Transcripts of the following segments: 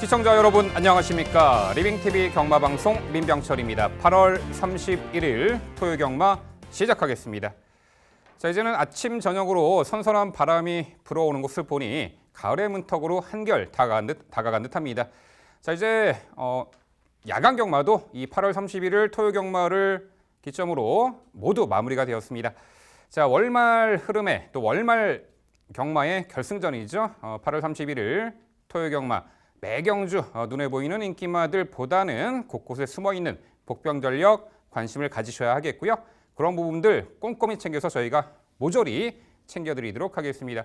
시청자 여러분 안녕하십니까. 리빙TV 경마방송 민병철입니다. 8월 31일 토요 경마 시작하겠습니다. 자, 이제는 아침 저녁으로 선선한 바람이 불어오는 것을 보니 가을의 문턱으로 한결 다가간 듯합니다. 자, 이제 야간 경마도 이 8월 31일 토요 경마를 기점으로 모두 마무리가 되었습니다. 자, 월말 흐름에 또 월말 경마의 결승전이죠. 8월 31일 토요 경마 매경주 눈에 보이는 인기마들보다는 곳곳에 숨어있는 복병전력 관심을 가지셔야 하겠고요. 그런 부분들 꼼꼼히 챙겨서 저희가 모조리 챙겨드리도록 하겠습니다.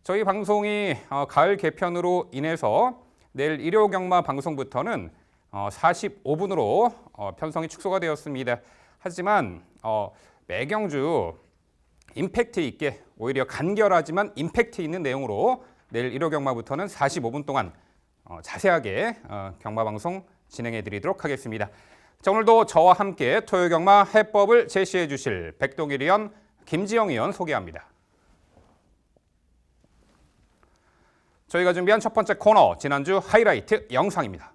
저희 방송이 가을 개편으로 인해서 내일 일요 경마 방송부터는 45분으로 편성이 축소가 되었습니다. 하지만 매경주 임팩트 있게 오히려 간결하지만 임팩트 있는 내용으로 내일 일요 경마부터는 45분 동안 자세하게 경마방송 진행해 드리도록 하겠습니다. 자, 오늘도 저와 함께 토요 경마 해법을 제시해 주실 백동일 의원, 김지영 의원 소개합니다. 저희가 준비한 첫 번째 코너, 지난주 하이라이트 영상입니다.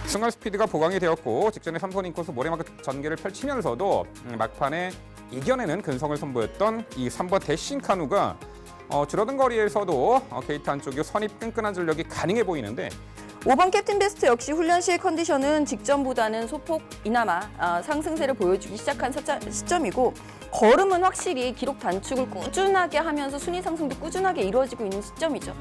승할 스피드가 보강이 되었고 직전에 3선 인코스 모래마크 전개를 펼치면서도 막판에 이겨내는 근성을 선보였던 이 3번 대신카누가 줄어든 거리에서도 게이트 안쪽이 선입 끈끈한 전력이 가능해 보이는데 5번 캡틴 베스트 역시 훈련 시의 컨디션은 직전보다는 소폭 이나마 상승세를 보여주기 시작한 시점이고 걸음은 확실히 기록 단축을 꾸준하게 하면서 순위 상승도 꾸준하게 이루어지고 있는 시점이죠.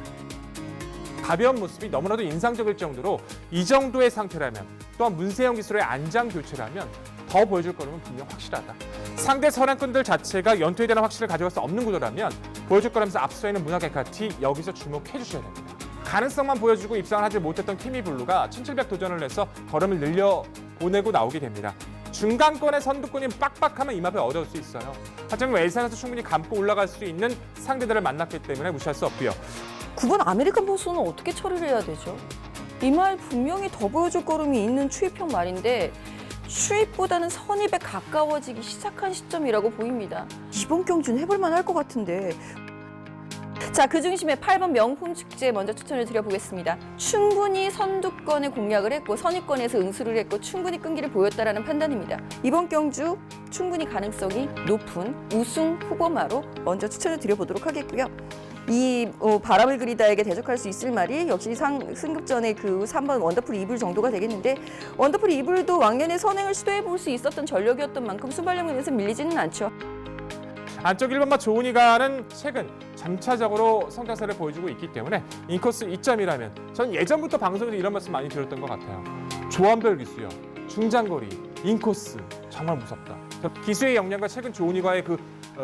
가벼운 모습이 너무나도 인상적일 정도로 이 정도의 상태라면 또한 문세영 기술의 안장 교체라면 더 보여줄 거는 분명 확실하다. 상대 선행꾼들 자체가 연투에 대한 확신을 가져갈 수 없는 구도라면 보여줄 거라면서 앞서 있는 문학에카티 여기서 주목해 주셔야 됩니다. 가능성만 보여주고 입상을 하지 못했던 키미블루가 1700 도전을 해서 걸음을 늘려 보내고 나오게 됩니다. 중간권의 선두권이 빡빡하면 이 맛을 얻을 수 있어요. 하지만 웰산에서 충분히 감고 올라갈 수 있는 상대들을 만났기 때문에 무시할 수 없고요. 9번 아메리칸 보스는 어떻게 처리를 해야 되죠? 이 말 분명히 더 보여줄 걸음이 있는 추입형 말인데 추입보다는 선입에 가까워지기 시작한 시점이라고 보입니다. 이번 경주는 해볼만 할 것 같은데. 자, 그 중심에 8번 명품 축제 먼저 추천을 드려보겠습니다. 충분히 선두권에 공략을 했고 선입권에서 응수를 했고 충분히 끈기를 보였다라는 판단입니다. 이번 경주 충분히 가능성이 높은 우승 후보마로 먼저 추천을 드려보도록 하겠고요. 이 바람을 그리다에게 대적할 수 있을 말이 역시 승급전의 그 3번 원더풀 이불 정도가 되겠는데 원더풀 이불도 왕년에 선행을 시도해볼 수 있었던 전력이었던 만큼 순발력면에서 밀리지는 않죠. 안쪽 1번마 조은이가는 최근 점차적으로 성장세를 보여주고 있기 때문에 인코스 2점이라면 전 예전부터 방송에서 이런 말씀 많이 드렸던 것 같아요. 조원별 기수요, 중장거리, 인코스 정말 무섭다. 기수의 역량과 최근 조은이가의 그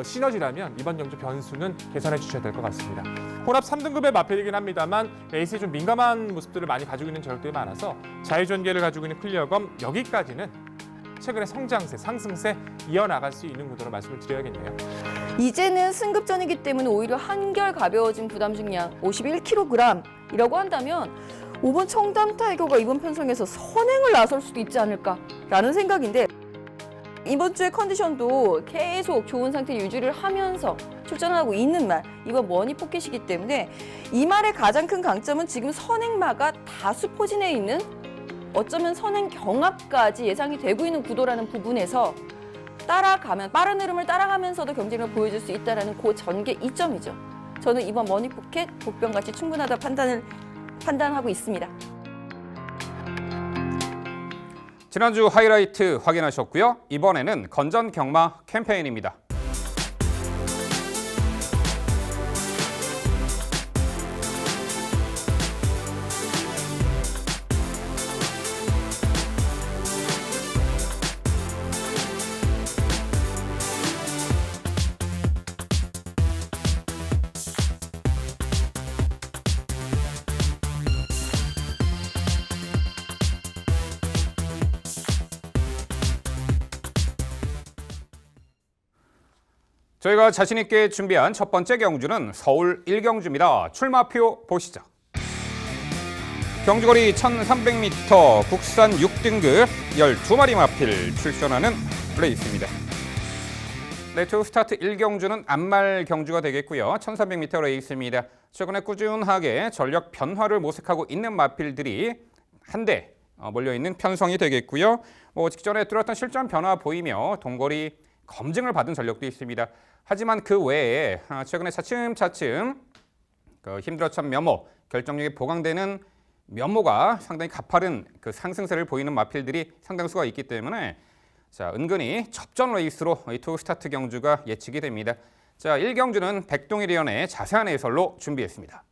시너지라면 이번 경주 변수는 계산해 주셔야 될 것 같습니다. 혼합 3등급의 마필이긴 합니다만 레이스에 좀 민감한 모습들을 많이 가지고 있는 전력들이 많아서 자유전개를 가지고 있는 클리어검 여기까지는 최근의 성장세, 상승세 이어나갈 수 있는 구도로 말씀을 드려야겠네요. 이제는 승급전이기 때문에 오히려 한결 가벼워진 부담 중량 51kg이라고 한다면 5번 청담 타이거가 이번 편성에서 선행을 나설 수도 있지 않을까라는 생각인데 이번 주의 컨디션도 계속 좋은 상태 유지를 하면서 출전하고 있는 말, 이번 머니 포켓이기 때문에 이 말의 가장 큰 강점은 지금 선행마가 다수 포진해 있는 어쩌면 선행 경합까지 예상이 되고 있는 구도라는 부분에서 따라가면 빠른 흐름을 따라가면서도 경쟁력을 보여줄 수 있다는 그 전개 이점이죠. 저는 이번 머니 포켓 복병같이 충분하다 판단하고 있습니다. 지난주 하이라이트 확인하셨고요. 이번에는 건전 경마 캠페인입니다. 저희가 자신 있게 준비한 첫 번째 경주는 서울 1경주입니다. 출마표 보시죠. 경주거리 1300m 국산 6등급 12마리 마필 출전하는 레이스입니다. 네, 투 스타트 1경주는 안말 경주가 되겠고요. 1300m 레이스입니다. 최근에 꾸준하게 전력 변화를 모색하고 있는 마필들이 한데 몰려있는 편성이 되겠고요. 직전에 뚜렷한 실전 변화 보이며 동거리 검증을 받은 전력도 있습니다. 하지만 그 외에 최근에 차츰차츰 힘들어찬 면모, 결정력이 보강되는 면모가 상당히 가파른 그 상승세를 보이는 마필들이 상당수가 있기 때문에 자, 은근히 접전 레이스로 이 투 스타트 경주가 예측이 됩니다. 자, 1경주는 백동일위원의 자세한 해설로 준비했습니다.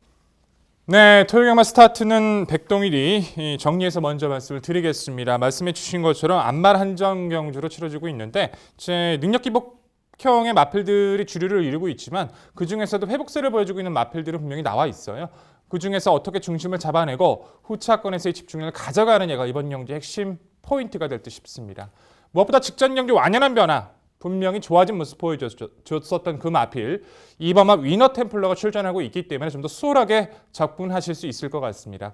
네, 토요경마 스타트는 백동일이 정리해서 먼저 말씀을 드리겠습니다. 말씀해 주신 것처럼 안말 한정 경주로 치러지고 있는데 제 능력 기복형의 마필들이 주류를 이루고 있지만 그중에서도 회복세를 보여주고 있는 마필들은 분명히 나와 있어요. 그중에서 어떻게 중심을 잡아내고 후차권에서의 집중력을 가져가느냐가 이번 경주의 핵심 포인트가 될 듯 싶습니다. 무엇보다 직전 경기 완연한 변화, 분명히 좋아진 모습 보여줬었던 그 마필, 이번마 위너 템플러가 출전하고 있기 때문에 좀 더 수월하게 접근하실 수 있을 것 같습니다.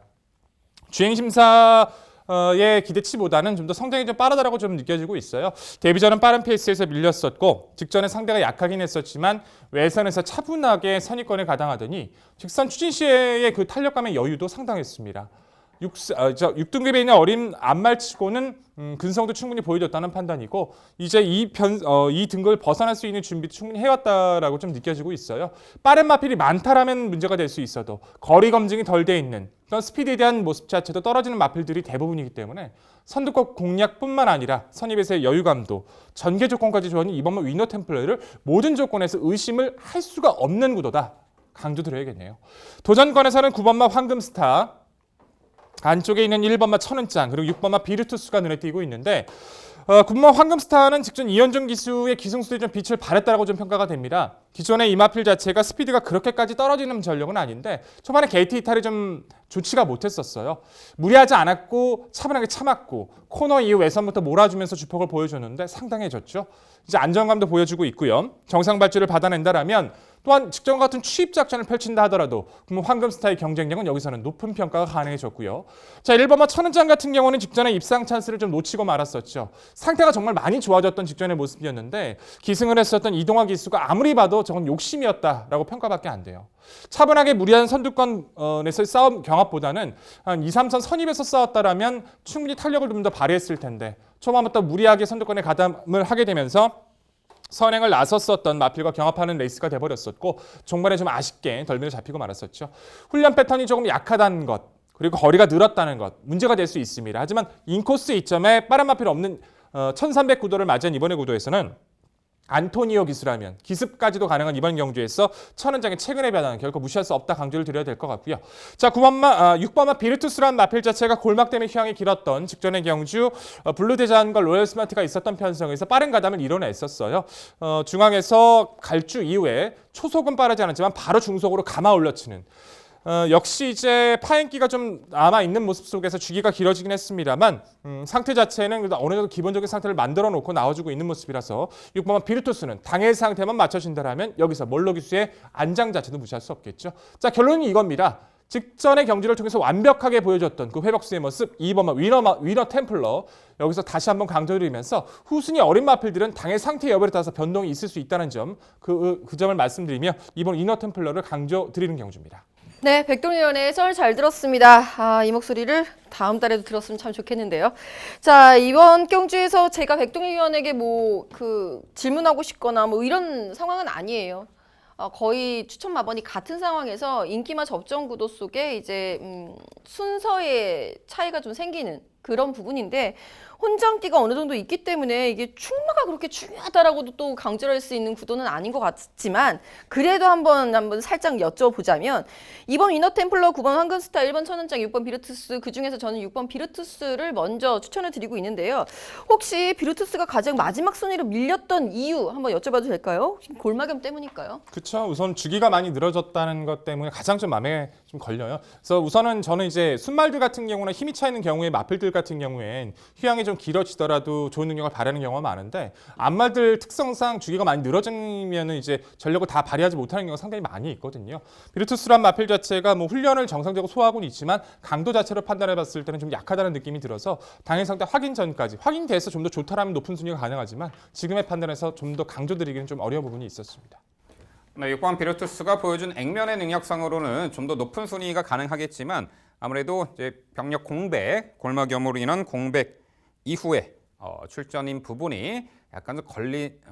주행심사의 기대치보다는 좀 더 성장이 좀 빠르다고 좀 느껴지고 있어요. 데뷔전은 빠른 페이스에서 밀렸었고 직전에 상대가 약하긴 했었지만 외선에서 차분하게 선입권을 가당하더니 직선 추진 시에의 그 탄력감의 여유도 상당했습니다. 6등급에 있는 어린 안말치고는 근성도 충분히 보여줬다는 판단이고 이제 이 등급을 벗어날 수 있는 준비도 충분히 해왔다라고 좀 느껴지고 있어요. 빠른 마필이 많다라면 문제가 될 수 있어도 거리 검증이 덜 돼 있는 그런 스피드에 대한 모습 자체도 떨어지는 마필들이 대부분이기 때문에 선두권 공략뿐만 아니라 선입에서의 여유감도 전개 조건까지 좋아하는 이번마 위너 템플러를 모든 조건에서 의심을 할 수가 없는 구도다. 강조드려야겠네요. 도전권에서는 9번마 황금스타, 안쪽에 있는 1번마 천은짱 그리고 6번마 비르투스가 눈에 띄고 있는데 9번마 황금스타는 직전 이현종 기수의 기승수에 좀 빛을 발했다고 좀 평가가 됩니다. 기존의 이 마필 자체가 스피드가 그렇게까지 떨어지는 전력은 아닌데 초반에 게이트 이탈이 좀 좋지가 못했었어요. 무리하지 않았고 차분하게 참았고 코너 이후 외선부터 몰아주면서 주폭을 보여줬는데 상당해졌죠. 이제 안정감도 보여주고 있고요. 정상 발주를 받아낸다라면 또한 직전 같은 추입 작전을 펼친다 하더라도 황금스타의 경쟁력은 여기서는 높은 평가가 가능해졌고요. 자, 1번마 천은짱 같은 경우는 직전에 입상 찬스를 좀 놓치고 말았었죠. 상태가 정말 많이 좋아졌던 직전의 모습이었는데 기승을 했었던 이동화 기수가 아무리 봐도 저건 욕심이었다라고 평가밖에 안 돼요. 차분하게 무리한 선두권에서의 싸움 경합보다는 한 2, 3선 선입에서 싸웠다라면 충분히 탄력을 좀 더 발휘했을 텐데 초반부터 무리하게 선두권에 가담을 하게 되면서 선행을 나섰었던 마필과 경합하는 레이스가 돼버렸었고 종말에 좀 아쉽게 덜미를 잡히고 말았었죠. 훈련 패턴이 조금 약하다는 것 그리고 거리가 늘었다는 것 문제가 될 수 있습니다. 하지만 인코스 이점에 빠른 마필 없는 1300 구도를 맞이한 이번의 구도에서는 안토니오 기수라면 기습까지도 가능한 이번 경주에서 천은장의 최근의 변화는 결코 무시할 수 없다 강조를 드려야 될 것 같고요. 자, 6번마 비르투스라는 마필 자체가 골막 때문에 휴양이 길었던 직전의 경주 블루대장과 로열 스마트가 있었던 편성에서 빠른 가담을 이뤄냈었어요. 중앙에서 갈주 이후에 초속은 빠르지 않았지만 바로 중속으로 감아 올려치는 역시 이제 파행기가 좀 남아있는 모습 속에서 주기가 길어지긴 했습니다만 상태 자체는 어느 정도 기본적인 상태를 만들어 놓고 나와주고 있는 모습이라서 6번마 비르투스는 당일 상태만 맞춰진다면 여기서 몰로 기수의 안장 자체도 무시할 수 없겠죠. 자, 결론은 이겁니다. 직전의 경주를 통해서 완벽하게 보여줬던 그 회복수의 모습 2번마 위너 템플러 여기서 다시 한번 강조드리면서 후순위 어린 마필들은 당의 상태 여부에 따라서 변동이 있을 수 있다는 점 그 점을 말씀드리며 이번 위너 템플러를 강조드리는 경주입니다. 네, 백동위원의 썰 잘 들었습니다. 이 목소리를 다음 달에도 들었으면 참 좋겠는데요. 자, 이번 경주에서 제가 백동위원에게 질문하고 싶거나 이런 상황은 아니에요. 거의 추천 마번이 같은 상황에서 인기마 접전 구도 속에 이제 순서의 차이가 좀 생기는 그런 부분인데 혼장기가 어느 정도 있기 때문에 이게 충마가 그렇게 중요하다라고도 또 강조할 수 있는 구도는 아닌 것 같지만 그래도 한번 살짝 여쭤보자면 이번 위너템플러 9번 황금스타 1번 천은장 6번 비르투스 그중에서 저는 6번 비르투스를 먼저 추천을 드리고 있는데요. 혹시 비르투스가 가장 마지막 순위로 밀렸던 이유 한번 여쭤봐도 될까요? 골마겸 때문일까요? 그렇죠. 우선 주기가 많이 늘어졌다는 것 때문에 가장 좀 마음에 좀 걸려요. 그래서 우선은 저는 이제 순말들 같은 경우는 힘이 차 있는 경우에 마필들 같은 경우엔 휴양이 좀 길어지더라도 좋은 능력을 발휘하는 경우가 많은데 앞말들 특성상 주기가 많이 늘어지면 이제 전력을 다 발휘하지 못하는 경우가 상당히 많이 있거든요. 비르투스란 마필 자체가 뭐 훈련을 정상적으로 소화하고는 있지만 강도 자체로 판단해봤을 때는 좀 약하다는 느낌이 들어서 당일 상태 확인 전까지 확인돼서 좀 더 좋다라면 높은 순위가 가능하지만 지금의 판단에서 좀 더 강조드리기는 좀 어려운 부분이 있었습니다. 네, 6번 비르투스가 보여준 액면의 능력상으로는 좀 더 높은 순위가 가능하겠지만 아무래도 이제 병력 공백, 골마 겸으로 인한 공백 이후에 출전인 부분이 약간 좀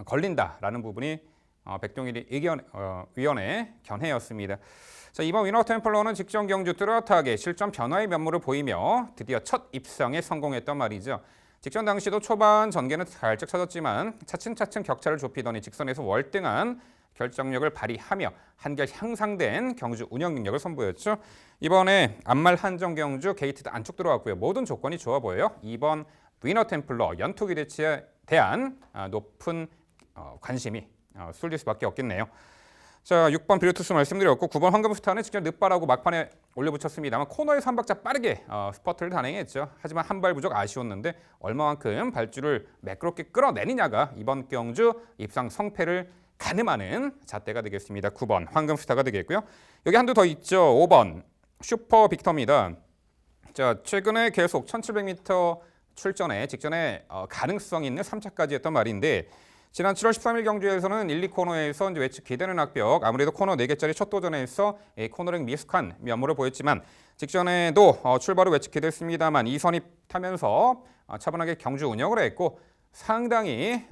걸린다라는 부분이 백동일이 위원의 견해였습니다. 자, 이번 위너 템플러는 직전 경주 뚜렷하게 실전 변화의 면모를 보이며 드디어 첫 입상에 성공했단 말이죠. 직전 당시도 초반 전개는 살짝 쳐졌지만 차츰차츰 격차를 좁히더니 직선에서 월등한 결정력을 발휘하며 한결 향상된 경주 운영 능력을 선보였죠. 이번에 앞말 한정 경주 게이트도 안쪽 들어왔고요. 모든 조건이 좋아 보여요. 이번 위너 템플러 연투 기대치에 대한 높은 관심이 쏠릴 수밖에 없겠네요. 자, 6번 비르투스 말씀드렸고 9번 황금스타는 직접 늦발하고 막판에 올려붙였습니다만 코너에서 한 박자 빠르게 스퍼트를 단행했죠. 하지만 한 발 부족 아쉬웠는데 얼마만큼 발주를 매끄럽게 끌어내느냐가 이번 경주 입상 성패를 가늠하는 잣대가 되겠습니다. 9번 황금스타가 되겠고요. 여기 한두 더 있죠. 5번 슈퍼 빅터입니다. 자, 최근에 계속 1700m 출전에 직전에 가능성 있는 3차까지 했던 말인데 지난 7월 13일 경주에서는 1, 2코너에서 이제 외측 기대는 악벽, 아무래도 코너 4개짜리 첫 도전에서 코너링 미숙한 면모를 보였지만 직전에도 출발 후 외측 기대했습니다만 2선입 타면서 차분하게 경주 운영을 했고 상당히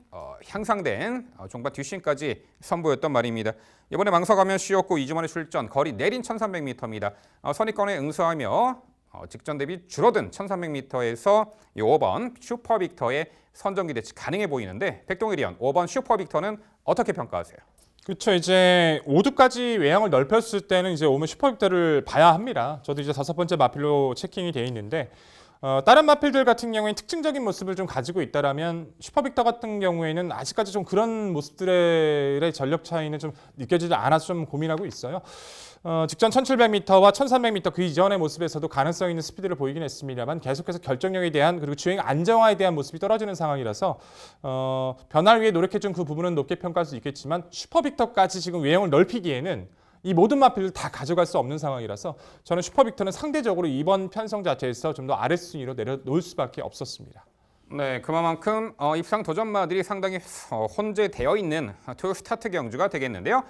향상된 종반 뒷심까지 선보였던 말입니다. 이번에 망석하면 쉬었고 2주 만에 출전, 거리 내린 1300m입니다. 선입권에 응수하며 직전 대비 줄어든 1300m에서 이 5번 슈퍼 빅터의 선정 기대치 가능해 보이는데 백동일 위원 5번 슈퍼 빅터는 어떻게 평가하세요? 그렇죠. 이제 5두까지 외양을 넓혔을 때는 이제 오면 슈퍼 빅터를 봐야 합니다. 저도 이제 5번째 마필로 체킹이 돼 있는데 다른 마필들 같은 경우에는 특징적인 모습을 좀 가지고 있다라면 슈퍼빅터 같은 경우에는 아직까지 좀 그런 모습들의 전력 차이는 좀 느껴지지 않아서 좀 고민하고 있어요. 직전 1700m와 1300m 그 이전의 모습에서도 가능성 있는 스피드를 보이긴 했습니다만 계속해서 결정력에 대한 그리고 주행 안정화에 대한 모습이 떨어지는 상황이라서 변화를 위해 노력해준 그 부분은 높게 평가할 수 있겠지만 슈퍼빅터까지 지금 외형을 넓히기에는 이 모든 마필을 다 가져갈 수 없는 상황이라서 저는 슈퍼빅터는 상대적으로 이번 편성 자체에서 좀 더 아랫순위로 내려놓을 수밖에 없었습니다. 네, 그만큼 입상 도전마들이 상당히 혼재되어 있는 투 스타트 경주가 되겠는데요.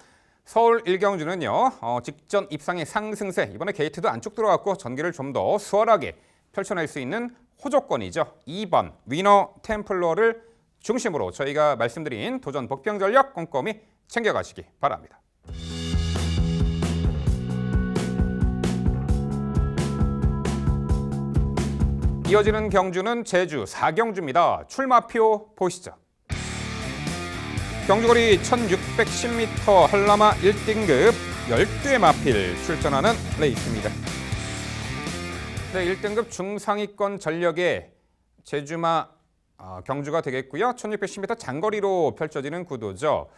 서울 1경주는요. 직전 입상의 상승세, 이번에 게이트도 안쪽 들어왔고 전개를 좀 더 수월하게 펼쳐낼 수 있는 호조건이죠. 2번 위너 템플러를 중심으로 저희가 말씀드린 도전 복병 전력 꼼꼼히 챙겨가시기 바랍니다. 이어지는 경주는 제주 4경주입니다. 출마표 보시죠. 경주거리 1610m 한라마 1등급 12의 마필 출전하는 레이스입니다. 네, 1등급 중상위권 전력의 제주마 경주가 되겠고요. 1610m 장거리로 펼쳐지는 구도죠.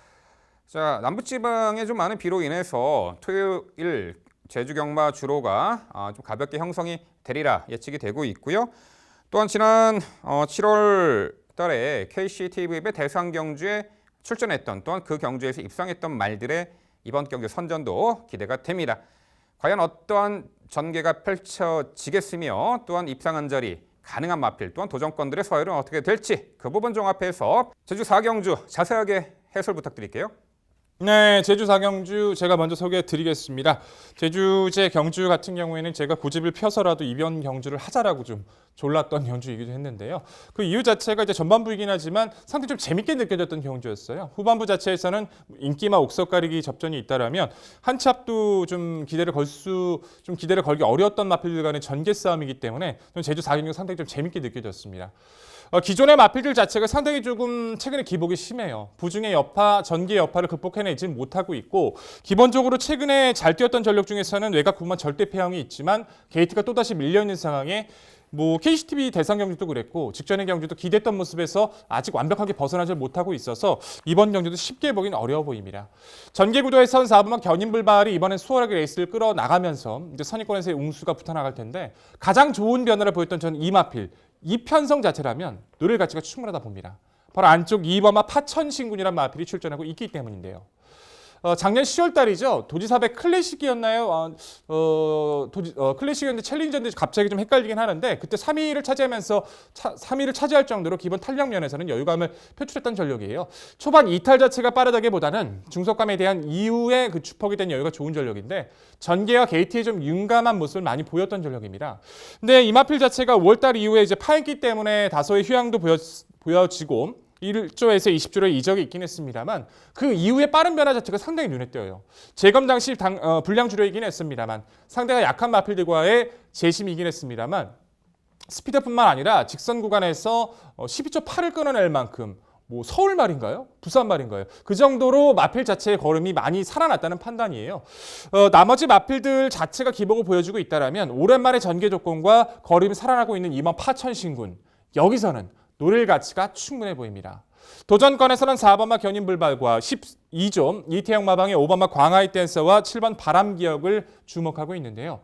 자, 남부지방에 좀 많은 비로 인해서 토요일 제주 경마 주로가 좀 가볍게 형성이 되리라 예측이 되고 있고요. 또한 지난 7월 달에 KCTV의 대상 경주에 출전했던 또한 그 경주에서 입상했던 말들의 이번 경주 선전도 기대가 됩니다. 과연 어떠한 전개가 펼쳐지겠으며 또한 입상한 자리 가능한 마필 또한 도전권들의 서열은 어떻게 될지 그 부분 종합해서 제주 4경주 자세하게 해설 부탁드릴게요. 네, 제주 4경주 제가 먼저 소개해 드리겠습니다. 제주제 경주 같은 경우에는 제가 고집을 펴서라도 이번 경주를 하자라고 좀 졸랐던 경주이기도 했는데요. 그 이유 자체가 이제 전반부이긴 하지만 상당히 좀 재밌게 느껴졌던 경주였어요. 후반부 자체에서는 인기마 옥석 가리기 접전이 있다라면 한치 앞도 좀 기대를 걸기 어려웠던 마필들 간의 전개 싸움이기 때문에 제주 4경주 상당히 좀 재밌게 느껴졌습니다. 기존의 마필들 자체가 상당히 조금 최근에 기복이 심해요. 부중의 여파, 전개 여파를 극복해내지 못하고 있고 기본적으로 최근에 잘 뛰었던 전력 중에서는 외곽 구만 절대 패형이 있지만 게이트가 또다시 밀려있는 상황에 KCTV 대상 경주도 그랬고 직전의 경주도 기대했던 모습에서 아직 완벽하게 벗어나지 못하고 있어서 이번 경주도 쉽게 보긴 어려워 보입니다. 전개 구도에선 4부만 견인불발이 이번엔 수월하게 레이스를 끌어나가면서 이제 선입권에서의 웅수가 붙어나갈 텐데 가장 좋은 변화를 보였던 저는 이 마필 이 편성 자체라면 노릴 가치가 충분하다 봅니다. 바로 안쪽 2번마 파천신군이라는 마필이 출전하고 있기 때문인데요. 작년 10월 달이죠. 도지사배 클래식이었나요? 클래식이었는데 챌린저인데 갑자기 좀 헷갈리긴 하는데 그때 3위를 차지하면서 3위를 차지할 정도로 기본 탄력 면에서는 여유감을 표출했던 전력이에요. 초반 이탈 자체가 빠르다기보다는 중속감에 대한 이후에 그 축복이 된 여유가 좋은 전력인데 전개와 게이트에 좀 윤감한 모습을 많이 보였던 전력입니다. 근데 이 마필 자체가 5월달 이후에 이제 파행기 때문에 다소의 휴양도 보여지고 1조에서 20조로 이적이 있긴 했습니다만 그 이후에 빠른 변화 자체가 상당히 눈에 띄어요. 재검 당시 불량 주력이긴 했습니다만 상대가 약한 마필들과의 재심이긴 했습니다만 스피드뿐만 아니라 직선 구간에서 12초 8을 끊어낼 만큼 뭐 서울 말인가요? 부산 말인가요? 그 정도로 마필 자체의 걸음이 많이 살아났다는 판단이에요. 나머지 마필들 자체가 기복을 보여주고 있다면 오랜만에 전개 조건과 걸음이 살아나고 있는 이번 파천신군 여기서는 노릴 가치가 충분해 보입니다. 도전권에서는 4번마 견인불발과 12조 이태영 마방의 5번마 광하이 댄서와 7번 바람기역을 주목하고 있는데요.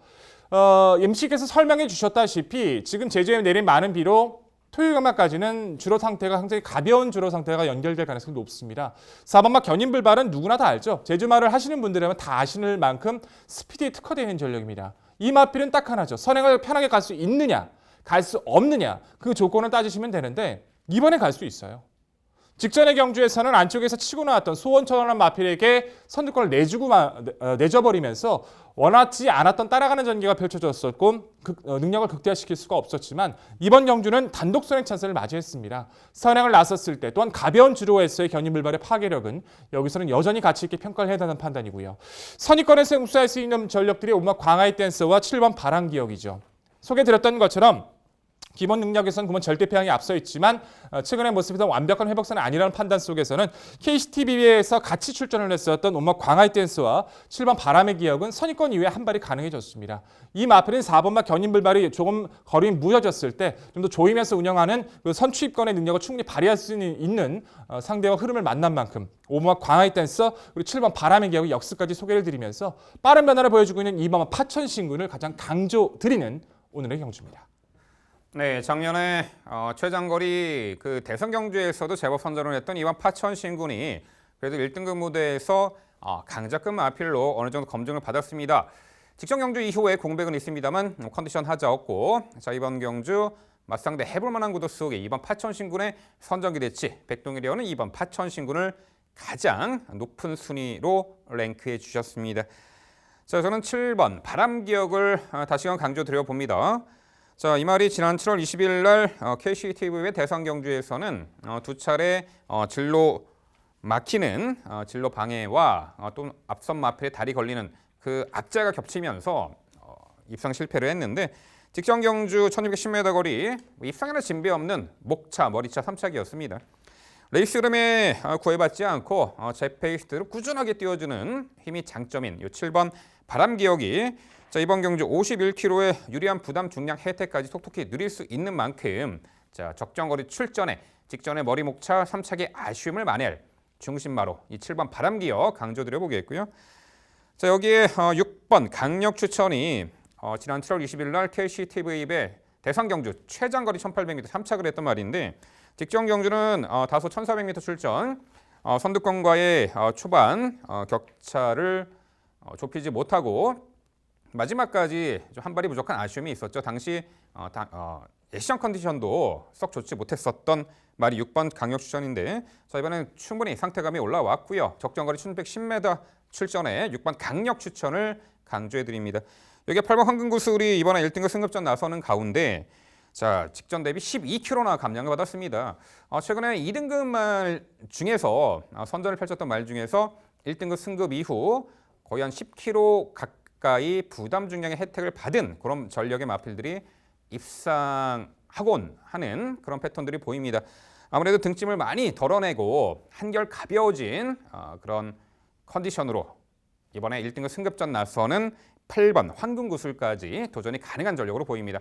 MC께서 설명해 주셨다시피 지금 제주에 내린 많은 비로 토요일마까지는 주로 상태가 굉장히 가벼운 주로 상태가 연결될 가능성이 높습니다. 4번마 견인불발은 누구나 다 알죠. 제주말을 하시는 분들이라면 다 아시는 만큼 스피드에 특화되어 있는 전력입니다. 이 마필은 딱 하나죠. 선행을 편하게 갈 수 있느냐 갈 수 없느냐 그 조건을 따지시면 되는데 이번에 갈 수 있어요. 직전의 경주에서는 안쪽에서 치고 나왔던 소원천원한 마필에게 선두권을 내줘버리면서 원하지 않았던 따라가는 전개가 펼쳐졌었고 능력을 극대화시킬 수가 없었지만 이번 경주는 단독 선행 찬스를 맞이했습니다. 선행을 나섰을 때 또한 가벼운 주로에서의 견인불발의 파괴력은 여기서는 여전히 가치 있게 평가를 해야 한다는 판단이고요. 선의권에서 응수할 수 있는 전력들이 오막 광하이 댄서와 7번 바람기역이죠. 소개드렸던 것처럼 기본 능력에서는 그만 절대 패왕이 앞서 있지만 최근의 모습에서 완벽한 회복선은 아니라는 판단 속에서는 KCTV에서 같이 출전을 했었던 오막 광하이 댄스와 7번 바람의 기억은 선의권 이후에 한 발이 가능해졌습니다. 이 마필은 4번마 견인불발이 조금 거리가 무뎌졌을 때 좀 더 조이면서 운영하는 그 선취입권의 능력을 충분히 발휘할 수 있는 상대와 흐름을 만난 만큼 5번마 광하이 댄서 그리고 7번 바람의 기억의 역습까지 소개를 드리면서 빠른 변화를 보여주고 있는 2번마 파천신군을 가장 강조드리는 오늘의 경주입니다. 네, 작년에 최장거리 그 대선 경주에서도 제법 선전을 했던 이번 파천신군이 그래도 1등급 무대에서 강자급 마필로 어느 정도 검증을 받았습니다. 직전 경주 이후에 공백은 있습니다만 컨디션 하자없고 자 이번 경주 맞상대 해볼 만한 구도 속에 이번 파천신군의 선전 기대치 백동일위원은 이번 파천신군을 가장 높은 순위로 랭크해 주셨습니다. 자, 저는 7번 바람기역을 다시금 강조드려 봅니다. 자, 이 말이 지난 7월 20일 날 KCTV의 대선 경주에서는 두 차례 진로 막히는 진로 방해와 또 앞선 마필에 다리 걸리는 그 악재가 겹치면서 입상 실패를 했는데 직전 경주 1610m 거리 입상에는 진배 없는 목차, 머리차 3차기였습니다. 레이스 흐름에 구애받지 않고 제 페이스대로 꾸준하게 띄워주는 힘이 장점인 이 7번 바람기역이 자, 이번 경주 51km의 유리한 부담 중량 혜택까지 톡톡히 누릴 수 있는 만큼 자, 적정거리 출전에 직전에 머리목차 3차기 아쉬움을 만회할 중심마로 이 7번 바람기역 강조드려 보겠고요. 자, 여기에 6번 강력 추천이 지난 7월 20일 날 KCTV의 대선 경주 최장거리 1800m 3착을 했던 말인데 직전 경주는 다소 1400m 출전 선두권과의 초반 격차를 좁히지 못하고 마지막까지 좀 한 발이 부족한 아쉬움이 있었죠. 당시 예시장 컨디션도 썩 좋지 못했었던 말이 6번 강력 추천인데 자, 이번엔 충분히 상태감이 올라왔고요. 적정거리 1110m 출전에 6번 강력 추천을 강조해드립니다. 여기 8번 황금구슬이 이번에 1등급 승급전 나서는 가운데 자, 직전 대비 12km나 감량을 받았습니다. 최근에 2등급 말 중에서 선전을 펼쳤던 말 중에서 1등급 승급 이후 거의 한 10km 가까이 부담 중량의 혜택을 받은 그런 전력의 마필들이 입상하곤 하는 그런 패턴들이 보입니다. 아무래도 등짐을 많이 덜어내고 한결 가벼워진 그런 컨디션으로 이번에 1등급 승급전 나서는 8번 황금구슬까지 도전이 가능한 전력으로 보입니다.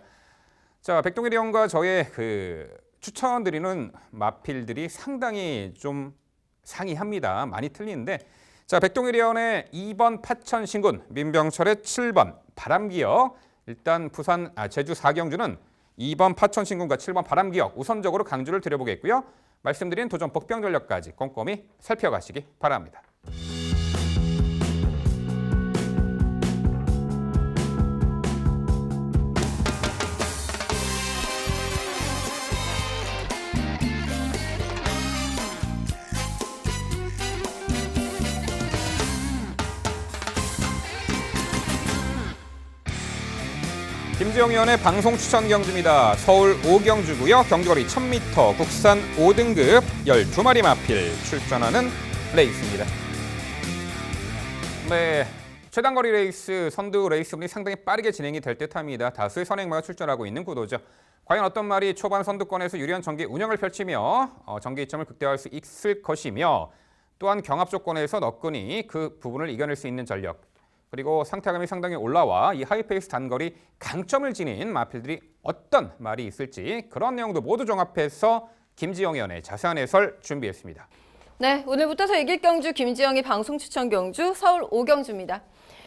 자, 백동일이 형과 저의 그 추천드리는 마필들이 상당히 좀 상이합니다. 많이 틀리는데 자, 백동일이 형의 2번 파천신군, 민병철의 7번 바람기역 일단 제주 4경주는 2번 파천신군과 7번 바람기억 우선적으로 강조를 드려보겠고요. 말씀드린 도전 복병 전력까지 꼼꼼히 살펴가시기 바랍니다. 김지영 의원의 방송 추천 경주입니다. 서울 5경주고요. 경주거리 1000m, 국산 5등급 12마리 마필 출전하는 레이스입니다. 네, 최단거리 레이스, 선두 레이스분이 상당히 빠르게 진행이 될 듯합니다. 다수의 선행마가 출전하고 있는 구도죠. 과연 어떤 말이 초반 선두권에서 유리한 전개 운영을 펼치며 전개 이점을 극대화할 수 있을 것이며 또한 경합 조건에서 너끈히 그 부분을 이겨낼 수 있는 전력 그리고 상태감이 상당히 올라와 이 하이페이스 단거리 강점을 지닌 마필들이 어떤 말이 있을지 그런 내용도 모두 종합해서 김지영 의원의 자세한 해설 준비했습니다. 네, 오늘부터 저 이길 경주 김지영의 방송 추천 경주 서울 5경주입니다.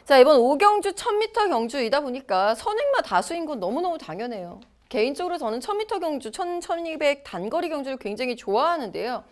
자, 이번 5경주 1000m 경주이다 보니까 선행마 다수인 건 너무너무 당연해요. 개인적으로 저는 1000m 경주, 1200 단거리 경주를 굉장히 좋아하는데요.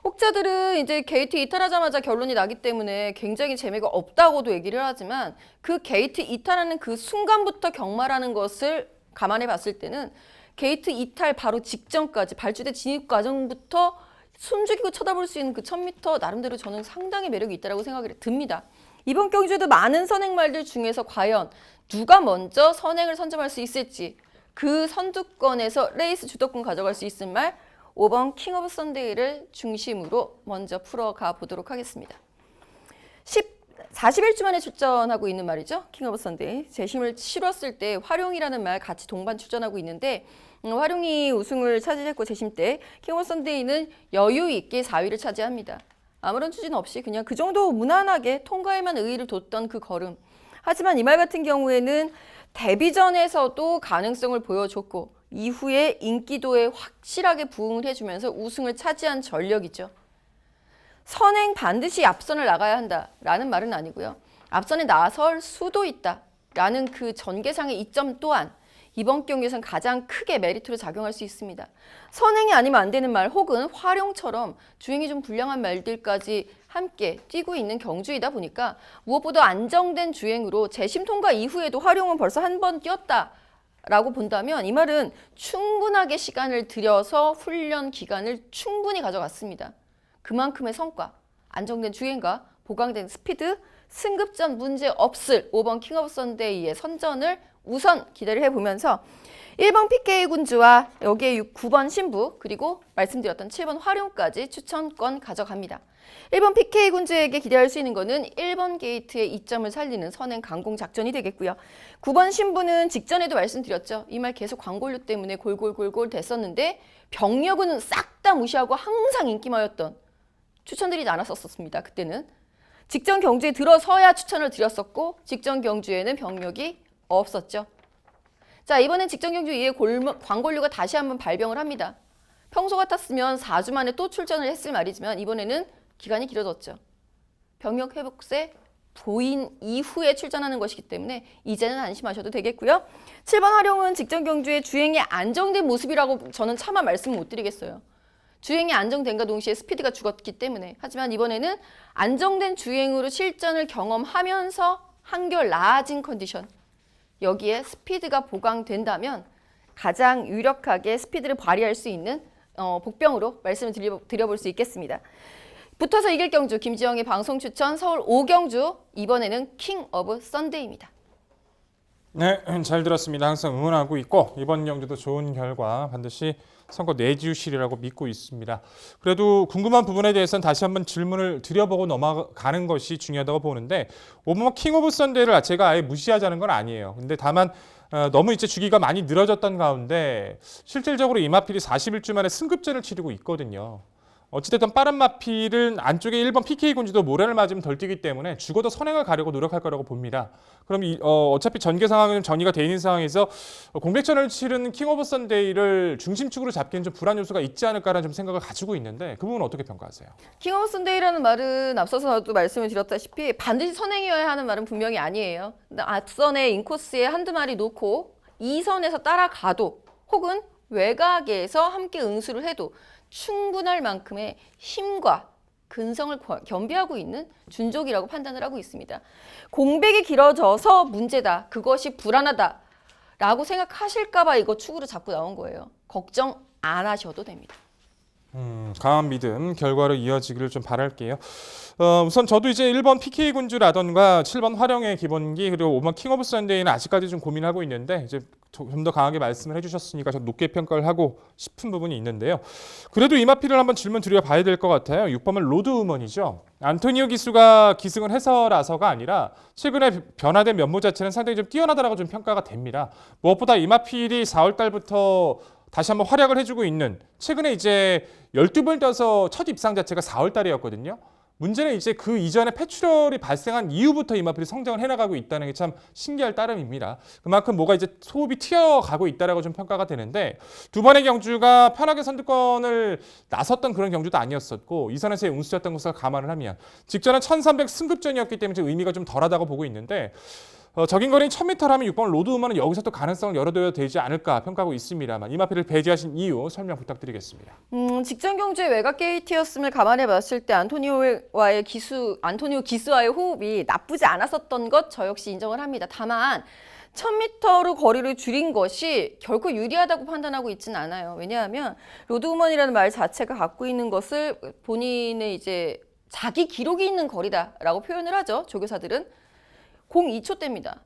혹자들은 이제 게이트 이탈하자마자 결론이 나기 때문에 굉장히 재미가 없다고도 얘기를 하지만 그 게이트 이탈하는 그 순간부터 경마라는 것을 감안해 봤을 때는 게이트 이탈 바로 직전까지 발주대 진입 과정부터 숨죽이고 쳐다볼 수 있는 그 1000m 나름대로 저는 상당히 매력이 있다고 생각이 듭니다. 이번 경주에도 많은 선행말들 중에서 과연 누가 먼저 선행을 선점할 수 있을지 그 선두권에서 레이스 주도권 가져갈 수 있을 말 5번 킹 오브 선데이를 중심으로 먼저 풀어가 보도록 하겠습니다. 41주 만에 출전하고 있는 말이죠. 킹 오브 선데이. 재심을 치렀을 때 활용이라는 말 같이 동반 출전하고 있는데 활용이 우승을 차지했고 재심 때 킹 오브 선데이는 여유 있게 4위를 차지합니다. 아무런 추진 없이 그냥 그 정도 무난하게 통과에만 의의를 뒀던 그 걸음. 하지만 이 말 같은 경우에는 데뷔전에서도 가능성을 보여줬고 이후에 인기도에 확실하게 부응을 해주면서 우승을 차지한 전력이죠. 선행 반드시 앞선을 나가야 한다라는 말은 아니고요. 앞선에 나설 수도 있다라는 그 전개상의 이점 또한 이번 경기에서는 가장 크게 메리트로 작용할 수 있습니다. 선행이 아니면 안 되는 말 혹은 활용처럼 주행이 좀 불량한 말들까지 함께 뛰고 있는 경주이다 보니까 무엇보다 안정된 주행으로 재심 통과 이후에도 활용은 벌써 한 번 뛰었다. 라고 본다면 이 말은 충분하게 시간을 들여서 훈련 기간을 충분히 가져갔습니다. 그만큼의 성과, 안정된 주행과 보강된 스피드, 승급전 문제 없을 5번 킹 오브 선데이의 선전을 우선 기대를 해보면서 1번 PK 군주와 여기에 9번 신부 그리고 말씀드렸던 7번 활용까지 추천권 가져갑니다. 1번 PK 군주에게 기대할 수 있는 것은 1번 게이트의 이점을 살리는 선행 강공 작전이 되겠고요. 9번 신부는 직전에도 말씀드렸죠. 이 말 계속 광고료 때문에 골골 됐었는데 병력은 싹 다 무시하고 항상 인기마였던 추천드리지 않았었습니다. 그때는. 직전 경주에 들어서야 추천을 드렸었고 직전 경주에는 병력이 없었죠. 자, 이번엔 직전 경주 이후에 광고료가 다시 한번 발병을 합니다. 평소 같았으면 4주 만에 또 출전을 했을 말이지만 이번에는 기간이 길어졌죠. 병력 회복세 보인 이후에 출전하는 것이기 때문에 이제는 안심하셔도 되겠고요. 7번 활용은 직전 경주의 주행이 안정된 모습이라고 저는 차마 말씀 못 드리겠어요. 주행이 안정된과 동시에 스피드가 죽었기 때문에. 하지만 이번에는 안정된 주행으로 실전을 경험하면서 한결 나아진 컨디션. 여기에 스피드가 보강된다면 가장 유력하게 스피드를 발휘할 수 있는 복병으로 말씀을 드려볼 수 있겠습니다. 붙어서 이길 경주 김지영의 방송 추천 서울 5경주 이번에는 킹 오브 선데이입니다. 네, 잘 들었습니다. 항상 응원하고 있고 이번 경주도 좋은 결과 반드시 선거 내주시리라고 믿고 있습니다. 그래도 궁금한 부분에 대해서는 다시 한번 질문을 드려보고 넘어가는 것이 중요하다고 보는데 5번 킹 오브 선데이를 제가 아예 무시하자는 건 아니에요. 근데 다만 너무 이제 주기가 많이 늘어졌던 가운데 실질적으로 이 마필이 41주 만에 승급전을 치르고 있거든요. 어찌됐든 빠른 마필은 안쪽에 1번 PK 군주도 모래를 맞으면 덜 뛰기 때문에 죽어도 선행을 가려고 노력할 거라고 봅니다. 그럼 어차피 전개 상황은 정리가 돼 있는 상황에서 공백전을 치른 킹 오브 선데이를 중심축으로 잡기엔 좀 불안 요소가 있지 않을까라는 좀 생각을 가지고 있는데 그 부분은 어떻게 평가하세요? 킹 오브 선데이라는 말은 앞서서도 말씀을 드렸다시피 반드시 선행이어야 하는 말은 분명히 아니에요. 앞선에 인코스에 한두 마리 놓고 2선에서 따라가도 혹은 외곽에서 함께 응수를 해도 충분할 만큼의 힘과 근성을 겸비하고 있는 준족이라고 판단을 하고 있습니다. 공백이 길어져서 문제다. 그것이 불안하다. 라고 생각하실까 봐 이거 축으로 자꾸 나온 거예요. 걱정 안 하셔도 됩니다. 강한 믿음 결과로 이어지기를 좀 바랄게요. 우선 저도 이제 1번 PK 군주라던가 7번 활용의 기본기 그리고 5번 킹 오브 썬데이는 아직까지 좀 고민하고 있는데 이제 좀 더 강하게 말씀을 해주셨으니까 좀 높게 평가를 하고 싶은 부분이 있는데요. 그래도 이마피를 한번 질문 드려봐야 될 것 같아요. 6번은 로드 우먼이죠. 안토니오 기수가 기승을 해서라서가 아니라 최근에 변화된 면모 자체는 상당히 좀 뛰어나다라고 좀 평가가 됩니다. 무엇보다 이마필이 4월 달부터 다시 한번 활약을 해주고 있는 최근에 이제 12번 떠서 첫 입상 자체가 4월 달이었거든요. 문제는 이제 그 이전에 패출혈이 발생한 이후부터 이마필이 성장을 해나가고 있다는 게 참 신기할 따름입니다. 그만큼 뭐가 이제 소흡이 튀어가고 있다라고 좀 평가가 되는데 두 번의 경주가 편하게 선두권을 나섰던 그런 경주도 아니었었고 이 선에서의 운수였던 것을 감안을 하면 직전은 1300 승급전이었기 때문에 의미가 좀 덜하다고 보고 있는데 적인 거리는 1000m라면 6번 로드 우먼은 여기서 또 가능성을 열어둬야 되지 않을까 평가하고 있습니다만 이마필을 배제하신 이유 설명 부탁드리겠습니다. 직전 경주의 외곽 게이트였음을 감안해 봤을 때 안토니오 기수와의 호흡이 나쁘지 않았었던 것 저 역시 인정을 합니다. 다만 1000m로 거리를 줄인 것이 결코 유리하다고 판단하고 있지는 않아요. 왜냐하면 로드 우먼이라는 말 자체가 갖고 있는 것을 본인의 이제 자기 기록이 있는 거리다라고 표현을 하죠. 조교사들은. 02초대입니다.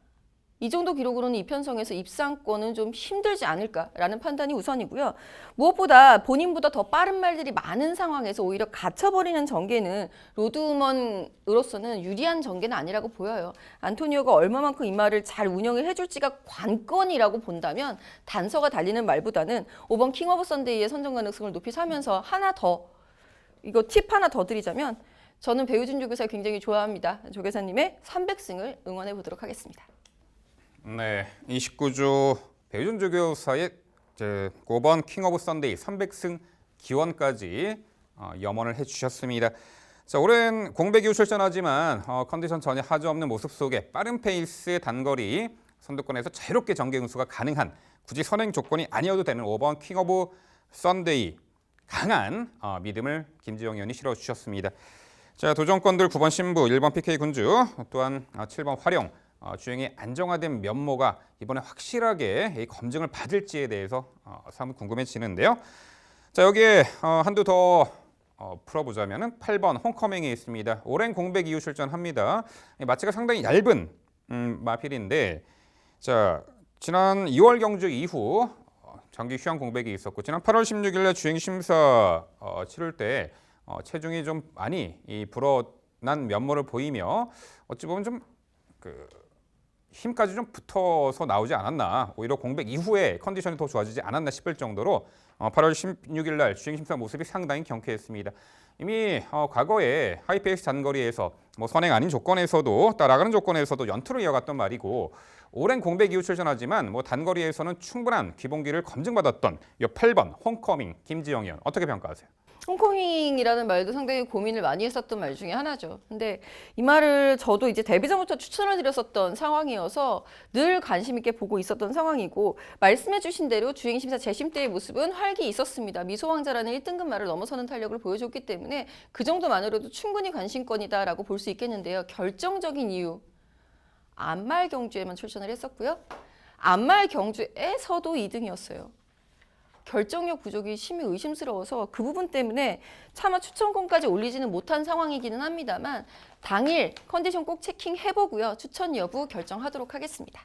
이 정도 기록으로는 이편성에서 입상권은 좀 힘들지 않을까라는 판단이 우선이고요. 무엇보다 본인보다 더 빠른 말들이 많은 상황에서 오히려 갇혀버리는 전개는 로드우먼으로서는 유리한 전개는 아니라고 보여요. 안토니오가 얼마만큼 이 말을 잘 운영을 해줄지가 관건이라고 본다면 단서가 달리는 말보다는 5번 킹 오브 썬데이의 선정 가능성을 높이 사면서 하나 더 이거 팁 하나 더 드리자면 저는 배우준 조교사 굉장히 좋아합니다. 조교사님의 300승을 응원해 보도록 하겠습니다. 네, 29주 배우준 조교사의 5번 킹 오브 썬데이 300승 기원까지 염원을 해주셨습니다. 자, 오랜 공백 이후 출전하지만 컨디션 전혀 하주 없는 모습 속에 빠른 페이스 단거리 선두권에서 자유롭게 전개 응수가 가능한 굳이 선행 조건이 아니어도 되는 5번 킹 오브 썬데이 강한 믿음을 김지영 의원이 실어주셨습니다. 자, 도전권들 9번 신부, 1번 PK 군주, 또한 7번 활용, 주행의 안정화된 면모가 이번에 확실하게 이 검증을 받을지에 대해서 사뭇 궁금해지는데요. 자, 여기에 한두 더 풀어보자면 8번 홈커밍이 있습니다. 오랜 공백 이후 출전합니다. 마취가 상당히 얇은 마필인데 자, 지난 2월 경주 이후 정기 휴양 공백이 있었고 지난 8월 16일에 주행 심사 치를 때 체중이 좀 많이 불어난 면모를 보이며 어찌 보면 좀 힘까지 좀 붙어서 나오지 않았나, 오히려 공백 이후에 컨디션이 더 좋아지지 않았나 싶을 정도로 8월 16일 날 주행 심사 모습이 상당히 경쾌했습니다. 이미 과거에 하이페이스 단거리에서 선행 아닌 조건에서도 따라가는 조건에서도 연투를 이어갔던 말이고 오랜 공백 이후 출전하지만 단거리에서는 충분한 기본기를 검증받았던 이 8번 홈커밍 김지영 의원 어떻게 평가하세요? 홈커밍이라는 말도 상당히 고민을 많이 했었던 말 중에 하나죠. 근데 이 말을 저도 이제 데뷔 전부터 추천을 드렸었던 상황이어서 늘 관심 있게 보고 있었던 상황이고 말씀해 주신 대로 주행심사 재심 때의 모습은 활기 있었습니다. 미소왕자라는 1등급 말을 넘어서는 탄력을 보여줬기 때문에 그 정도만으로도 충분히 관심권이다라고 볼 수 있겠는데요. 결정적인 이유, 안말 경주에만 출전을 했었고요. 안말 경주에서도 2등이었어요. 결정력 부족이 심히 의심스러워서 그 부분 때문에 차마 추천권까지 올리지는 못한 상황이기는 합니다만 당일 컨디션 꼭 체킹해보고요. 추천 여부 결정하도록 하겠습니다.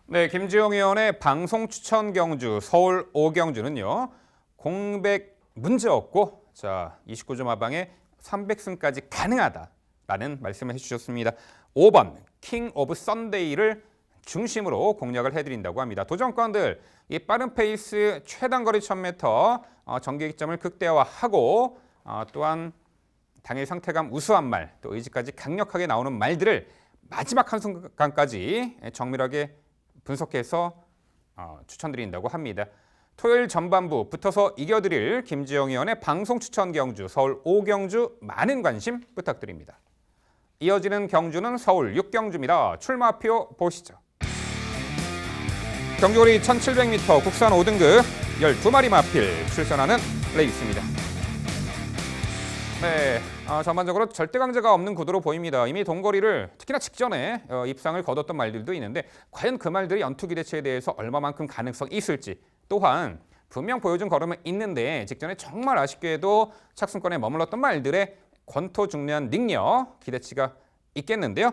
네, 김지영 의원의 방송 추천 경주 서울 5경주는요. 공백 문제 없고 자 29주 마방에 300승까지 가능하다라는 말씀을 해주셨습니다. 5번 킹 오브 썬데이를 중심으로 공략을 해드린다고 합니다. 도전권들 이 빠른 페이스 최단거리 1000m 정계기점을 극대화하고 또한 당일 상태감 우수한 말, 또 의지까지 강력하게 나오는 말들을 마지막 한순간까지 정밀하게 분석해서 추천드린다고 합니다. 토요일 전반부 붙어서 이겨드릴 김지영 의원의 방송 추천 경주 서울 5경주 많은 관심 부탁드립니다. 이어지는 경주는 서울 6경주입니다. 출마표 보시죠. 경주거리 1700m 국산 5등급 12마리 마필 출전하는 레이스입니다. 네, 전반적으로 절대 강제가 없는 구도로 보입니다. 이미 동거리를 특히나 직전에 입상을 거뒀던 말들도 있는데 과연 그 말들이 연투 기대치에 대해서 얼마만큼 가능성이 있을지, 또한 분명 보여준 걸음은 있는데 직전에 정말 아쉽게도 착순권에 머물렀던 말들의 권토 중요한 능력 기대치가 있겠는데요.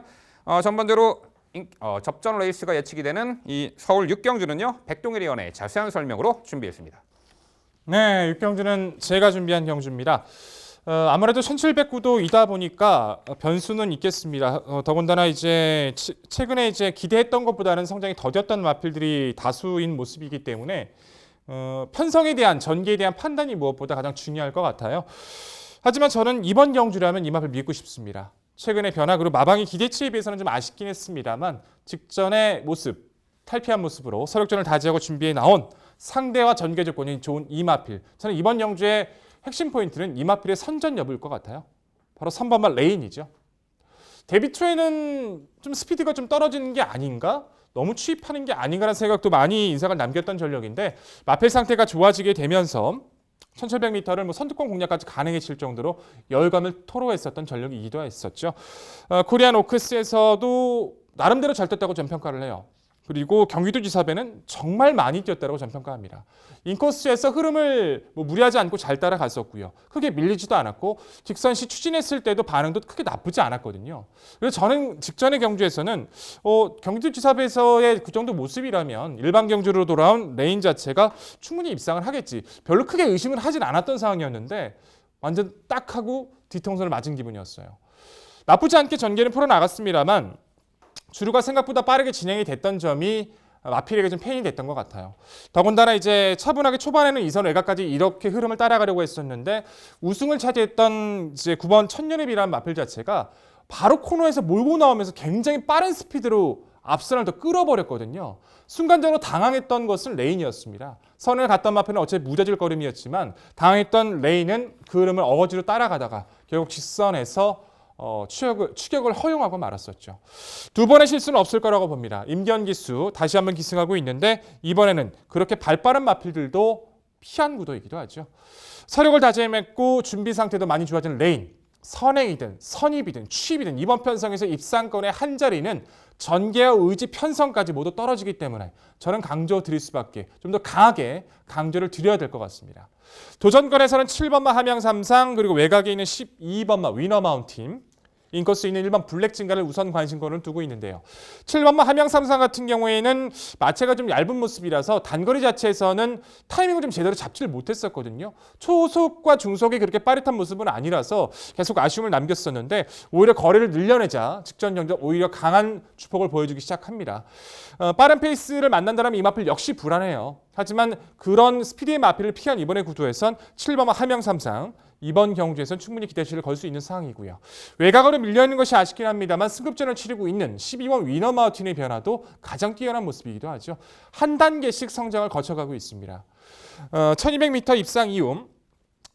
전반적으로 접전 레이스가 예측이 되는 이 서울 6경주는요. 백동일 위원의 자세한 설명으로 준비했습니다. 네, 6경주는 제가 준비한 경주입니다. 아무래도 1709도이다 보니까 변수는 있겠습니다. 더군다나 이제 최근에 이제 기대했던 것보다는 성장이 더뎠던 마필들이 다수인 모습이기 때문에 편성에 대한 전개에 대한 판단이 무엇보다 가장 중요할 것 같아요. 하지만 저는 이번 경주라면 이 마필 믿고 싶습니다. 최근의 변화 그리고 마방의 기대치에 비해서는 좀 아쉽긴 했습니다만 직전의 모습, 탈피한 모습으로 서력전을 다지하고 준비해 나온 상대와 전개 조건이 좋은 이마필. 저는 이번 경주의 핵심 포인트는 이마필의 선전 여부일 것 같아요. 바로 3번마 레인이죠. 데뷔 초에는 좀 스피드가 좀 떨어지는 게 아닌가? 너무 추입하는 게 아닌가라는 생각도 많이 인상을 남겼던 전력인데 마필 상태가 좋아지게 되면서 1700m를 선두권 공략까지 가능해질 정도로 열감을 토로했었던 전력이기도 했었죠. 코리안 오크스에서도 나름대로 잘 떴다고 전평가를 해요. 그리고 경기도지사배는 정말 많이 뛰었다고 전평가합니다. 인코스에서 흐름을 무리하지 않고 잘 따라갔었고요. 크게 밀리지도 않았고 직선시 추진했을 때도 반응도 크게 나쁘지 않았거든요. 그래서 저는 직전의 경주에서는 경기도지사배에서의 그 정도 모습이라면 일반 경주로 돌아온 레인 자체가 충분히 입상을 하겠지. 별로 크게 의심을 하진 않았던 상황이었는데 완전 딱 하고 뒤통수를 맞은 기분이었어요. 나쁘지 않게 전개는 풀어나갔습니다만 주류가 생각보다 빠르게 진행이 됐던 점이 마필에게 좀 페인이 됐던 것 같아요. 더군다나 이제 차분하게 초반에는 2선 외곽까지 이렇게 흐름을 따라가려고 했었는데 우승을 차지했던 이제 9번 천년입이라는 마필 자체가 바로 코너에서 몰고 나오면서 굉장히 빠른 스피드로 앞선을 더 끌어버렸거든요. 순간적으로 당황했던 것은 레인이었습니다. 선을 갔던 마필은 어차피 무뎌질 걸음이었지만 당황했던 레인은 그 흐름을 어거지로 따라가다가 결국 직선에서 추격을 허용하고 말았었죠. 두 번의 실수는 없을 거라고 봅니다. 임기현 기수 다시 한번 기승하고 있는데 이번에는 그렇게 발빠른 마필들도 피한 구도이기도 하죠. 서력을 다짐했고 준비 상태도 많이 좋아진 레인. 선행이든 선입이든 추입이든 이번 편성에서 입상권의 한 자리는 전개와 의지 편성까지 모두 떨어지기 때문에 저는 강조 드릴 수밖에 좀 더 강하게 강조를 드려야 될 것 같습니다. 도전권에서는 7번마 함양삼상 그리고 외곽에 있는 12번마 위너마운틴 인코스 있는 1번 블랙 진가를 우선 관심권을 두고 있는데요. 7번마 함양삼상 같은 경우에는 마체가 좀 얇은 모습이라서 단거리 자체에서는 타이밍을 좀 제대로 잡지를 못했었거든요. 초속과 중속이 그렇게 빠릿한 모습은 아니라서 계속 아쉬움을 남겼었는데 오히려 거리를 늘려내자 직전 경적 오히려 강한 주폭을 보여주기 시작합니다. 빠른 페이스를 만난다면 이 마필 역시 불안해요. 하지만 그런 스피드의 마필을 피한 이번의 구도에선 7번마 함양삼상 이번 경주에서는 충분히 기대치를 걸 수 있는 상황이고요. 외곽으로 밀려있는 것이 아쉽긴 합니다만 승급전을 치르고 있는 12번 위너마우틴의 변화도 가장 뛰어난 모습이기도 하죠. 한 단계씩 성장을 거쳐가고 있습니다. 1200m 입상 이후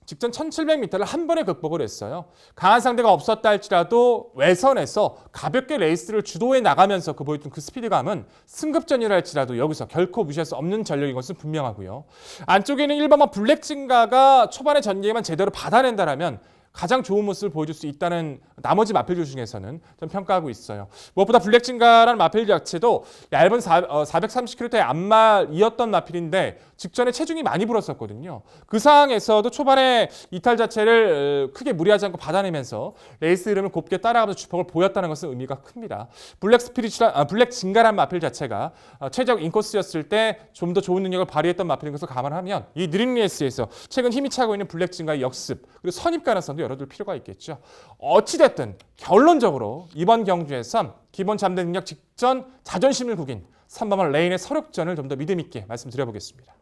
직전 1700m를 한 번에 극복을 했어요. 강한 상대가 없었다 할지라도 외선에서 가볍게 레이스를 주도해 나가면서 보여준 그 스피드감은 승급전이라 할지라도 여기서 결코 무시할 수 없는 전력인 것은 분명하고요. 안쪽에는 1번마 블랙 진가가 초반의 전개만 제대로 받아낸다라면 가장 좋은 모습을 보여줄 수 있다는 나머지 마필들 중에서는 좀 평가하고 있어요. 무엇보다 블랙 진가라는 마필 자체도 얇은 430km의 앞말이었던 마필인데 직전에 체중이 많이 불었었거든요. 그 상황에서도 초반에 이탈 자체를 크게 무리하지 않고 받아내면서 레이스 흐름을 곱게 따라가면서 주폭을 보였다는 것은 의미가 큽니다. 블랙 진가라는 마필 자체가 최적 인코스였을 때 좀 더 좋은 능력을 발휘했던 마필인 것을 감안하면 이 느린 레이스에서 최근 힘이 차고 있는 블랙 진가의 역습 그리고 선입 가능성도 열어둘 필요가 있겠죠. 어찌됐든 결론적으로 이번 경주에선 기본 잠재 능력 직전 자존심을 구긴 3번마 레인의 서력전을 좀 더 믿음 있게 말씀드려보겠습니다.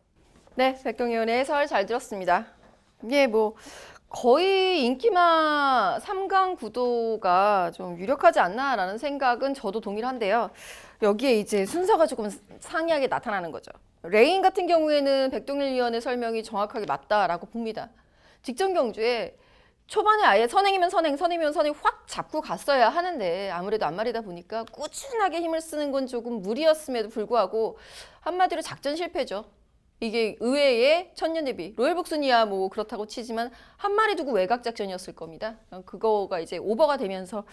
네, 백동의원의 해설 잘 들었습니다. 이게 거의 인기마 3강 구도가 좀 유력하지 않나라는 생각은 저도 동일한데요. 여기에 이제 순서가 조금 상이하게 나타나는 거죠. 레인 같은 경우에는 백동일 위원의 설명이 정확하게 맞다라고 봅니다. 직전 경주에 초반에 아예 선행이면 선행, 선행이면 선행 확 잡고 갔어야 하는데 아무래도 앞말이다 보니까 꾸준하게 힘을 쓰는 건 조금 무리였음에도 불구하고 한마디로 작전 실패죠. 이게 의외의 천년 대비 로얄복순이야 뭐 그렇다고 치지만 한 마리 두고 외곽 작전이었을 겁니다. 그거가 이제 오버가 되면서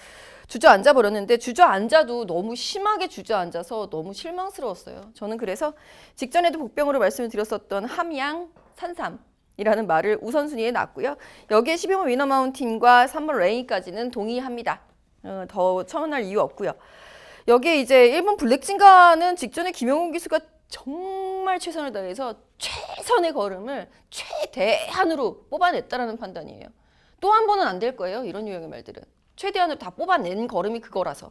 주저앉아 버렸는데 주저앉아도 너무 심하게 주저앉아서 너무 실망스러웠어요. 저는 그래서 직전에도 복병으로 말씀을 드렸었던 함양 산삼이라는 말을 우선순위에 놨고요. 여기에 12번 위너 마운틴과 3번 레인까지는 동의합니다. 더 첨언할 이유 없고요. 여기에 이제 1번 블랙진가는 직전에 김영훈 기수가 정말 최선을 다해서 최선의 걸음을 최대한으로 뽑아냈다라는 판단이에요. 또 한 번은 안 될 거예요. 이런 유형의 말들은. 최대한으로 다 뽑아낸 걸음이 그거라서.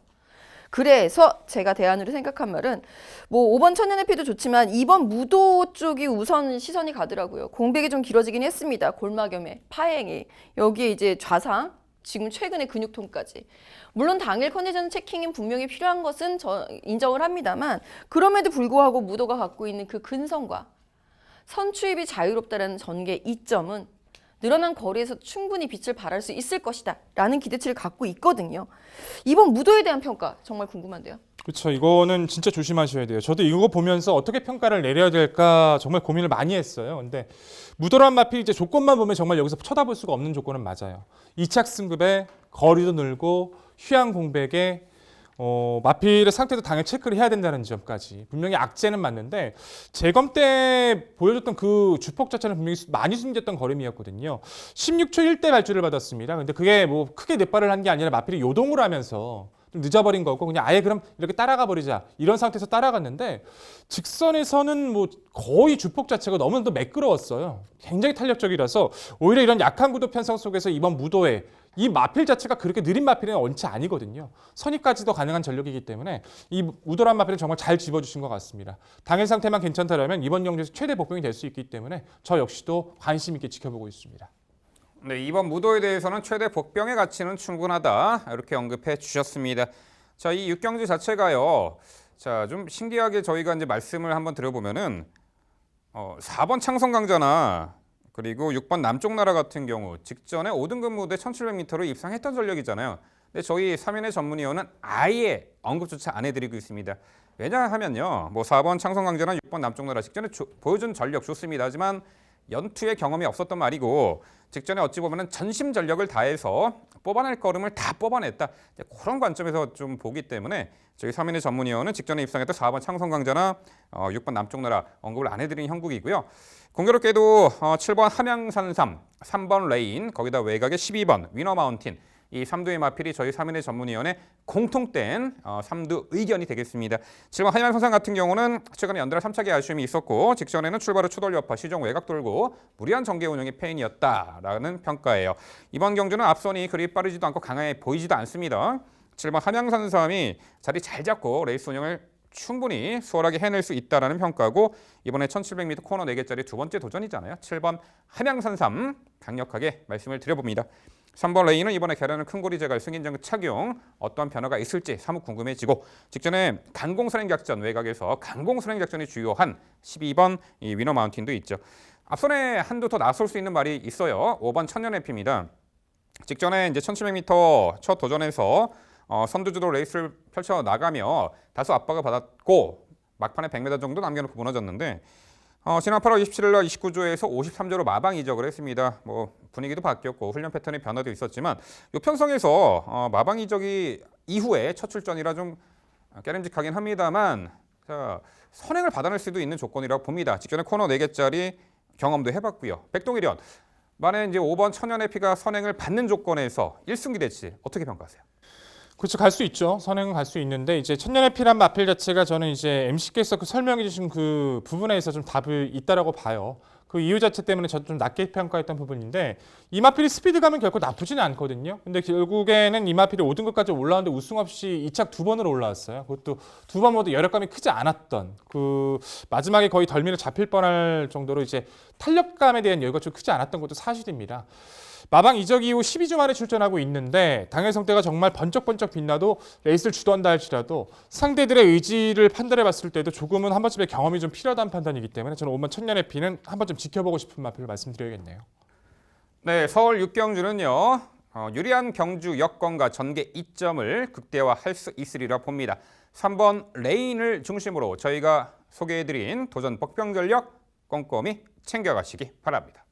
그래서 제가 대안으로 생각한 말은 뭐 5번 천년의피도 좋지만 2번 무도 쪽이 우선 시선이 가더라고요. 공백이 좀 길어지긴 했습니다. 골마겸에 파행이. 여기에 이제 좌상, 지금 최근에 근육통까지. 물론 당일 컨디션 체킹이 분명히 필요한 것은 인정을 합니다만 그럼에도 불구하고 무도가 갖고 있는 그 근성과 선추입이 자유롭다는 전개 이점은 늘어난 거리에서 충분히 빛을 발할 수 있을 것이다 라는 기대치를 갖고 있거든요. 이번 무도에 대한 평가 정말 궁금한데요. 그렇죠. 이거는 진짜 조심하셔야 돼요. 저도 이거 보면서 어떻게 평가를 내려야 될까 정말 고민을 많이 했어요. 근데 무도란 마필 이제 조건만 보면 정말 여기서 쳐다볼 수가 없는 조건은 맞아요. 2착 승급에 거리도 늘고 휴양 공백에 마필의 상태도 당연히 체크를 해야 된다는 점까지 분명히 악재는 맞는데 재검 때 보여줬던 그 주폭 자체는 분명히 많이 숨겼던 걸음이었거든요. 16초 1대 발주를 받았습니다. 근데 그게 뭐 크게 넷발을 한 게 아니라 마필이 요동을 하면서 좀 늦어버린 거고 그냥 아예 그럼 이렇게 따라가 버리자 이런 상태에서 따라갔는데 직선에서는 뭐 거의 주폭 자체가 너무나도 매끄러웠어요. 굉장히 탄력적이라서 오히려 이런 약한 구도 편성 속에서 이번 무도에 이 마필 자체가 그렇게 느린 마필은 원체 아니거든요. 선입까지도 가능한 전력이기 때문에 이 무도란 마필은 정말 잘 집어주신 것 같습니다. 당일 상태만 괜찮다면 이번 경기에서 최대 복병이 될 수 있기 때문에 저 역시도 관심 있게 지켜보고 있습니다. 네, 이번 무도에 대해서는 최대 복병의 가치는 충분하다 이렇게 언급해 주셨습니다. 자, 이 6경기 자체가요. 자, 좀 신기하게 저희가 이제 말씀을 한번 드려보면은 4번 창성강자나 그리고 6번 남쪽나라 같은 경우 직전에 5등급 무대 1700m로 입상했던 전력이잖아요. 근데 저희 3인의 전문위원은 아예 언급조차 안 해드리고 있습니다. 왜냐하면요. 뭐 4번 창성강자나 6번 남쪽나라 직전에 보여준 전력 좋습니다. 하지만 연투의 경험이 없었던 말이고 직전에 어찌 보면 전심 전력을 다해서 뽑아낼 걸음을 다 뽑아냈다. 그런 관점에서 좀 보기 때문에 저희 3인의 전문위원은 직전에 입상했던 4번 창성강자나 6번 남쪽나라 언급을 안 해드린 형국이고요. 공교롭게도 7번 함양산삼, 3번 레인, 거기다 외곽에 12번 위너마운틴 이 3두의 마필이 저희 3인의 전문위원회 공통된 3두 의견이 되겠습니다. 7번 함양산삼 같은 경우는 최근에 연달아 3차기 아쉬움이 있었고 직전에는 출발 후 추돌 여파, 시종 외곽 돌고 무리한 전개 운영이 페인이었다라는 평가예요. 이번 경주는 앞선이 그리 빠르지도 않고 강하게 보이지도 않습니다. 7번 함양산삼이 자리 잘 잡고 레이스 운영을 충분히 수월하게 해낼 수 있다는 평가고 이번에 1700m 코너 4개짜리 두 번째 도전이잖아요. 7번 함양산삼 강력하게 말씀을 드려봅니다. 3번 레인은 이번에 계란을 큰 고리 제갈 승인장 착용 어떤 변화가 있을지 사뭇 궁금해지고 직전에 강공선행 작전 외곽에서 강공선행 작전이 주요한 12번 이 위너 마운틴도 있죠. 앞선에 한두 더 나설 수 있는 말이 있어요. 5번 천년의피입니다. 직전에 이제 1700m 첫 도전에서 선두주도 레이스를 펼쳐 나가며 다소 압박을 받았고 막판에 100m 정도 남겨놓고 무너졌는데 지난 8월 27일 날 29조에서 53조로 마방 이적을 했습니다. 뭐 분위기도 바뀌었고 훈련 패턴의 변화도 있었지만 이 편성에서 마방 이적이 이후에 첫 출전이라 좀 깨름직하긴 합니다만 자, 선행을 받아낼 수도 있는 조건이라고 봅니다. 직전에 코너 4개짜리 경험도 해봤고요. 백동일현 만에 이제 5번 천연의피가 선행을 받는 조건에서 1승 기대치 어떻게 평가하세요? 그렇죠. 갈 수 있죠. 선행은 갈 수 있는데 이제 천년의 피란 마필 자체가 저는 이제 MC께서 그 설명해 주신 그 부분에서 좀 답이 있다라고 봐요. 그 이유 자체 때문에 저도 좀 낮게 평가했던 부분인데 이 마필이 스피드감은 결코 나쁘지는 않거든요. 근데 결국에는 이 마필이 5등급까지 올라왔는데 우승 없이 2착 2번으로 올라왔어요. 그것도 두 번 모두 여력감이 크지 않았던 그 마지막에 거의 덜미를 잡힐 뻔할 정도로 이제 탄력감에 대한 여유가 좀 크지 않았던 것도 사실입니다. 마방 이적 이후 12주 만에 출전하고 있는데 당일 성대가 정말 번쩍번쩍 빛나도 레이스를 주도한다 할지라도 상대들의 의지를 판단해 봤을 때도 조금은 한 번쯤의 경험이 좀 필요하다는 판단이기 때문에 저는 5번 천년의 피는 한 번쯤 지켜보고 싶은 마필을 말씀드려야겠네요. 네, 서울 6경주는요. 유리한 경주 여건과 전개 이점을 극대화할 수 있으리라 봅니다. 3번 레인을 중심으로 저희가 소개해드린 도전 복병 전력 꼼꼼히 챙겨가시기 바랍니다.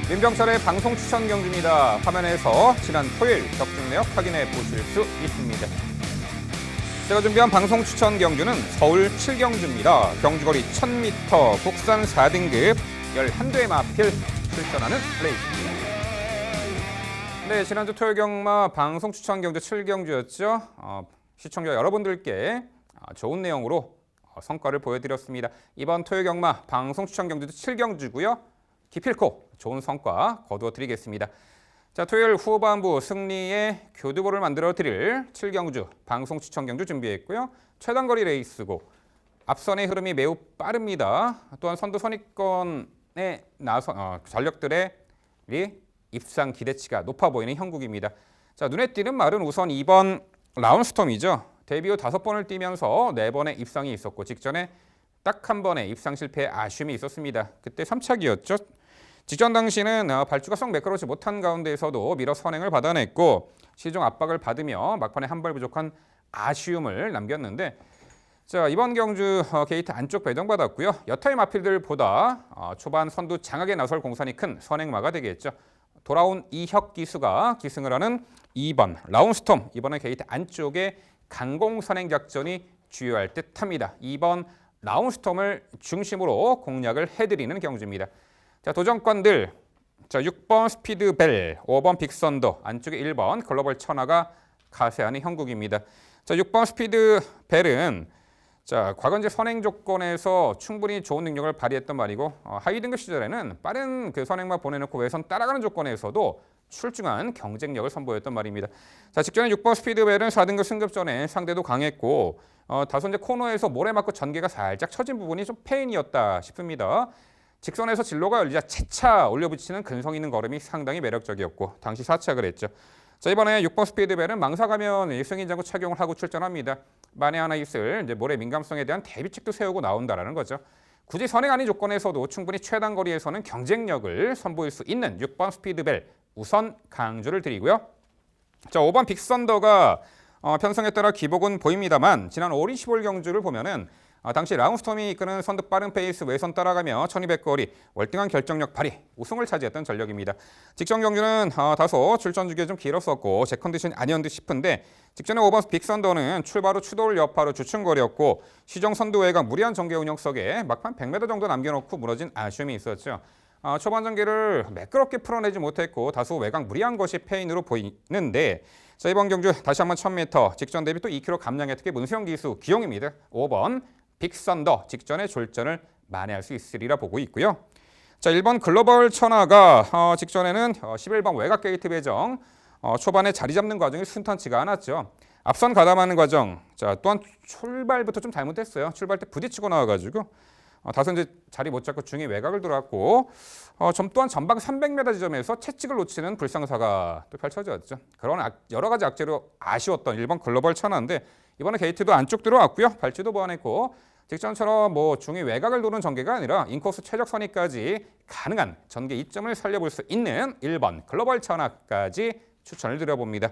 민병철의 방송 추천 경주입니다. 화면에서 지난 토요일 격중 내역 확인해 보실 수 있습니다. 제가 준비한 방송 추천 경주는 서울 7경주입니다. 경주거리 1000m 국산 4등급 11대 마필 출전하는 레이스입니다. 네, 지난주 토요 경마 방송 추천 경주 7경주였죠. 시청자 여러분들께 좋은 내용으로 성과를 보여드렸습니다. 이번 토요 경마 방송 추천 경주도 7경주고요. 기필코 좋은 성과 거두어 드리겠습니다. 자, 토요일 후반부 승리의 교두보를 만들어 드릴 7경주 방송 추천 경주 준비했고요. 최단거리 레이스고 앞선의 흐름이 매우 빠릅니다. 또한 선두 선입권에 나선 전력들의 입상 기대치가 높아 보이는 형국입니다. 자, 눈에 띄는 말은 우선 2번 라운스톰이죠. 데뷔 후 5번을 뛰면서 4번의 입상이 있었고 직전에 딱 한 번의 입상 실패의 아쉬움이 있었습니다. 그때 3착이었죠. 직전 당시는 발주가 썩 매끄러우지 못한 가운데에서도 밀어 선행을 받아냈고 시종 압박을 받으며 막판에 한 발 부족한 아쉬움을 남겼는데 자, 이번 경주 게이트 안쪽 배정받았고요. 여타의 마필들보다 초반 선두 장악에 나설 공산이 큰 선행마가 되겠죠. 돌아온 이혁 기수가 기승을 하는 2번 라운스톰, 이번에 게이트 안쪽에 강공 선행 작전이 주요할 듯합니다. 2번 라운스톰을 중심으로 공략을 해드리는 경주입니다. 자, 도전권들. 자, 6번 스피드벨, 5번 빅선더, 안쪽에 1번 글로벌 천하가 가세하는 형국입니다. 자, 6번 스피드벨은 자, 과거 선행 조건에서 충분히 좋은 능력을 발휘했던 말이고 하위 등급 시절에는 빠른 그 선행만 보내놓고 외선 따라가는 조건에서도 출중한 경쟁력을 선보였던 말입니다. 자, 직전에 6번 스피드벨은 4등급 승급전에 상대도 강했고 다소 이제 코너에서 모래 맞고 전개가 살짝 처진 부분이 좀 페인이었다 싶습니다. 직선에서 진로가 열리자 채차 올려붙이는 근성 있는 걸음이 상당히 매력적이었고 당시 4착을 했죠. 자, 이번에 6번 스피드벨은 망사가면 승인장구 착용을 하고 출전합니다. 만에 하나 있을 이제 모래 민감성에 대한 대비책도 세우고 나온다라는 거죠. 굳이 선행 아닌 조건에서도 충분히 최단 거리에서는 경쟁력을 선보일 수 있는 6번 스피드벨 우선 강조를 드리고요. 자, 5번 빅선더가 편성에 따라 기복은 보입니다만 지난 5리 15일 경주를 보면은 당시 라운스톰이 이끄는 선두 빠른 페이스 외선 따라가며 1200거리 월등한 결정력 발휘 우승을 차지했던 전력입니다. 직전 경주는 다소 출전 주기가 좀 길었었고 제 컨디션이 아니었는데 싶은데 직전에 5번 빅선더는 출발 후 추돌 여파로 주춤거렸고 시정 선두 외곽 무리한 전개 운영석에 막판 100m 정도 남겨놓고 무너진 아쉬움이 있었죠. 초반 전개를 매끄럽게 풀어내지 못했고 다소 외곽 무리한 것이 페인으로 보이는데 자, 이번 경주 다시 한번 1000m 직전 대비 또 2km 감량의 특히 문수영 기수 기용입니다. 5번 빅선더 직전의 졸전을 만회할 수 있으리라 보고 있고요. 자, 1번 글로벌 천하가 직전에는 11번 외곽 게이트 배정 초반에 자리 잡는 과정이 순탄치가 않았죠. 앞선 가담하는 과정, 자, 또한 출발부터 좀 잘못했어요. 출발 때 부딪히고 나와가지고 다소 이제 자리 못 잡고 중위 외곽을 들어왔고 또한 전방 300m 지점에서 채찍을 놓치는 불상사가 또 펼쳐졌죠. 그런 여러 가지 악재로 아쉬웠던 1번 글로벌 천하인데 이번에 게이트도 안쪽 들어왔고요. 발주도 보완했고 직전처럼 중위 외곽을 도는 전개가 아니라 인코스 최적 선의까지 가능한 전개 이점을 살려볼 수 있는 1번 글로벌 천하까지 추천을 드려봅니다.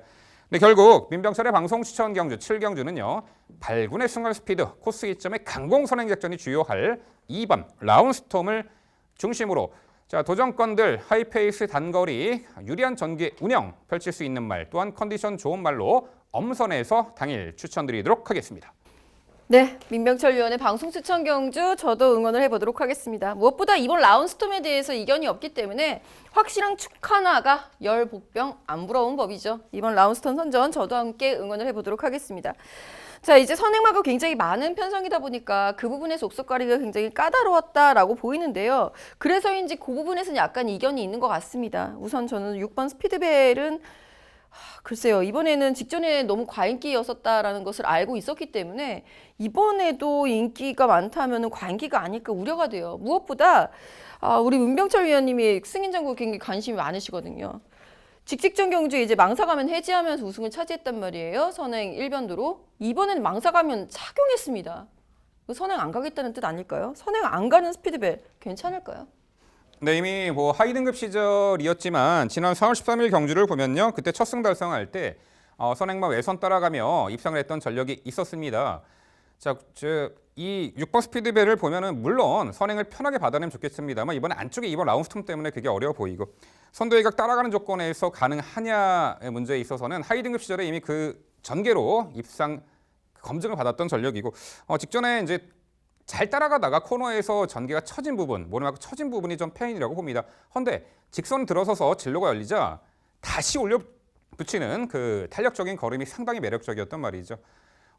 근데 결국 민병철의 방송 추천 경주 7경주는요. 발군의 순간 스피드, 코스 이점의 강공 선행 작전이 주요할 2번 라운스톰을 중심으로 자, 도전권들 하이페이스 단거리 유리한 전개 운영 펼칠 수 있는 말 또한 컨디션 좋은 말로 엄선해서 당일 추천드리도록 하겠습니다. 네, 민병철 위원의 방송 추천 경주 저도 응원을 해보도록 하겠습니다. 무엇보다 이번 라운스톰에 대해서 이견이 없기 때문에 확실한 축 하나가 열 복병 안 부러운 법이죠. 이번 라운스톰 선전 저도 함께 응원을 해보도록 하겠습니다. 자, 이제 선행마가 굉장히 많은 편성이다 보니까 그 부분에서 옥석가리가 굉장히 까다로웠다라고 보이는데요. 그래서인지 그 부분에서는 약간 이견이 있는 것 같습니다. 우선 저는 6번 스피드벨은 글쎄요. 이번에는 직전에 너무 과인기였었다라는 것을 알고 있었기 때문에 이번에도 인기가 많다면 과인기가 아닐까 우려가 돼요. 무엇보다 우리 문병철 위원님이 승인장구 굉장히 관심이 많으시거든요. 직직전 경주에 이제 망사가면 해지하면서 우승을 차지했단 말이에요. 선행 1변도로. 이번에는 망사가면 착용했습니다. 선행 안 가겠다는 뜻 아닐까요? 선행 안 가는 스피드벨 괜찮을까요? 네, 이미 뭐 하위 등급 시절이었지만 지난 4월 13일 경주를 보면요. 그때 첫 승 달성할 때 선행마 외선 따라가며 입상을 했던 전력이 있었습니다. 자, 이 6번 스피드벨을 보면은 물론 선행을 편하게 받아내면 좋겠습니다만 이번에 안쪽에 이번 라운스톰 때문에 그게 어려워 보이고 선두외곽 따라가는 조건에서 가능하냐의 문제에 있어서는 하위 등급 시절에 이미 그 전개로 입상 검증을 받았던 전력이고 직전에 이제 잘 따라가다가 코너에서 전개가 처진 부분, 모래막고 처진 부분이 좀 페인이라고 봅니다. 헌데 직선 들어서서 진로가 열리자 다시 올려 붙이는 그 탄력적인 걸음이 상당히 매력적이었단 말이죠.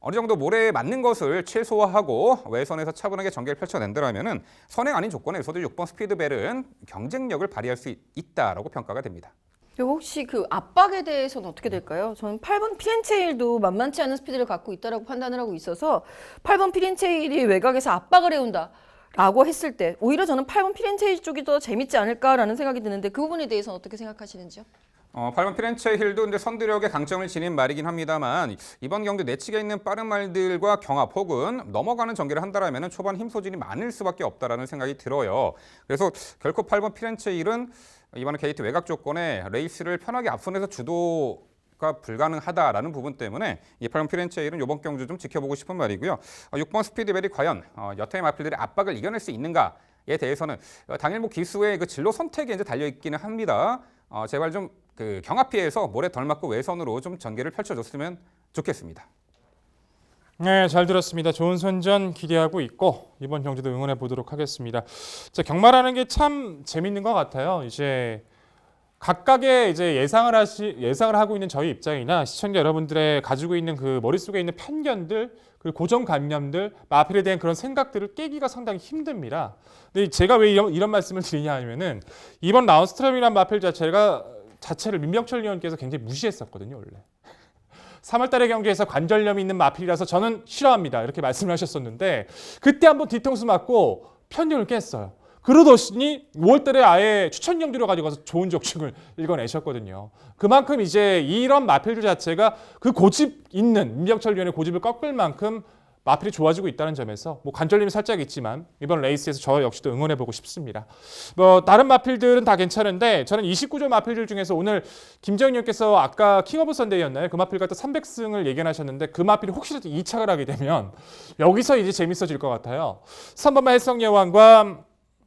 어느 정도 모래에 맞는 것을 최소화하고 외선에서 차분하게 전개를 펼쳐낸다면은 선행 아닌 조건에서도 6번 스피드벨은 경쟁력을 발휘할 수 있다라고 평가가 됩니다. 혹시 그 압박에 대해서는 어떻게 될까요? 저는 8번 피렌체일도 만만치 않은 스피드를 갖고 있다라고 판단을 하고 있어서 8번 피렌체일이 외곽에서 압박을 해온다라고 했을 때 오히려 저는 8번 피렌체일 쪽이 더 재밌지 않을까라는 생각이 드는데 그 부분에 대해서는 어떻게 생각하시는지요? 8번 피렌체 힐도 이제 선두력의 강점을 지닌 말이긴 합니다만 이번 경주 내치게 있는 빠른 말들과 경합 혹은 넘어가는 전개를 한다라면 초반 힘 소진이 많을 수밖에 없다라는 생각이 들어요. 그래서 결코 8번 피렌체 힐은 이번에 게이트 외곽 조건에 레이스를 편하게 앞선에서 주도가 불가능하다라는 부분 때문에 이 8번 피렌체 힐은 이번 경주 좀 지켜보고 싶은 말이고요. 6번 스피드벨이 과연 여타의 마필들의 압박을 이겨낼 수 있는가에 대해서는 당일 뭐 기수의 그 진로 선택에 이제 달려 있기는 합니다. 제발 좀 그 경합 피해서 모래 덜 맞고 외선으로 좀 전개를 펼쳐줬으면 좋겠습니다. 네, 잘 들었습니다. 좋은 선전 기대하고 있고 이번 경주도 응원해 보도록 하겠습니다. 자, 경마라는 게 참 재밌는 것 같아요. 이제 각각의 이제 예상을 하고 있는 저희 입장이나 시청자 여러분들의 가지고 있는 그 머릿속에 있는 편견들 그리고 고정관념들, 마필에 대한 그런 생각들을 깨기가 상당히 힘듭니다. 근데 제가 왜 이런 말씀을 드리냐 하면은 이번 라운스트럼이라는 마필 자체를 민병철 위원께서 굉장히 무시했었거든요, 원래. 3월 달의 경기에서 관절염이 있는 마필이라서 저는 싫어합니다. 이렇게 말씀을 하셨었는데 그때 한번 뒤통수 맞고 편견을 깼어요. 그러더니 5월 달에 아예 추천 경주로 가져가서 좋은 적중을 읽어내셨거든요. 그만큼 이제 이런 마필들 자체가 그 고집 있는 민병철 위원의 고집을 꺾을 만큼 마필이 좋아지고 있다는 점에서 뭐 관절림이 살짝 있지만 이번 레이스에서 저 역시도 응원해보고 싶습니다. 뭐 다른 마필들은 다 괜찮은데 저는 29조 마필들 중에서 오늘 김정인 의원께서 아까 킹 오브 선데이였나요? 그 마필 갖다 300승을 예견하셨는데 그 마필이 혹시라도 2착을 하게 되면 여기서 이제 재밌어질 것 같아요. 3번만 해성여왕과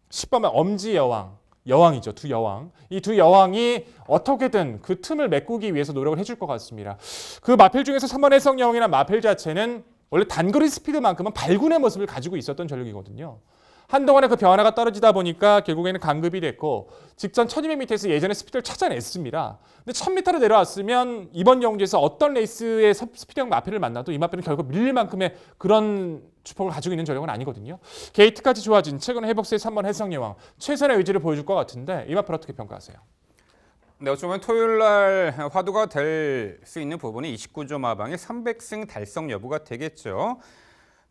10번만 엄지여왕. 여왕이죠. 두 여왕. 이 두 여왕이 어떻게든 그 틈을 메꾸기 위해서 노력을 해줄 것 같습니다. 그 마필 중에서 3번 해성여왕이나 마필 자체는 원래 단거리 스피드만큼은 발군의 모습을 가지고 있었던 전력이거든요. 한동안에 그 변화가 떨어지다 보니까 결국에는 강급이 됐고 직전 1200m에서 예전의 스피드를 찾아냈습니다. 근데 1000m로 내려왔으면 이번 경기에서 어떤 레이스의 스피드형 마필을 만나도 이 마필은 결국 밀릴 만큼의 그런 주폭을 가지고 있는 전력은 아니거든요. 게이트까지 좋아진 최근 회복세의 3번 해성여왕 최선의 의지를 보여줄 것 같은데 이 마필 어떻게 평가하세요? 네, 어쩌면 토요일 날 화두가 될 수 있는 부분이 29조 마방의 300승 달성 여부가 되겠죠.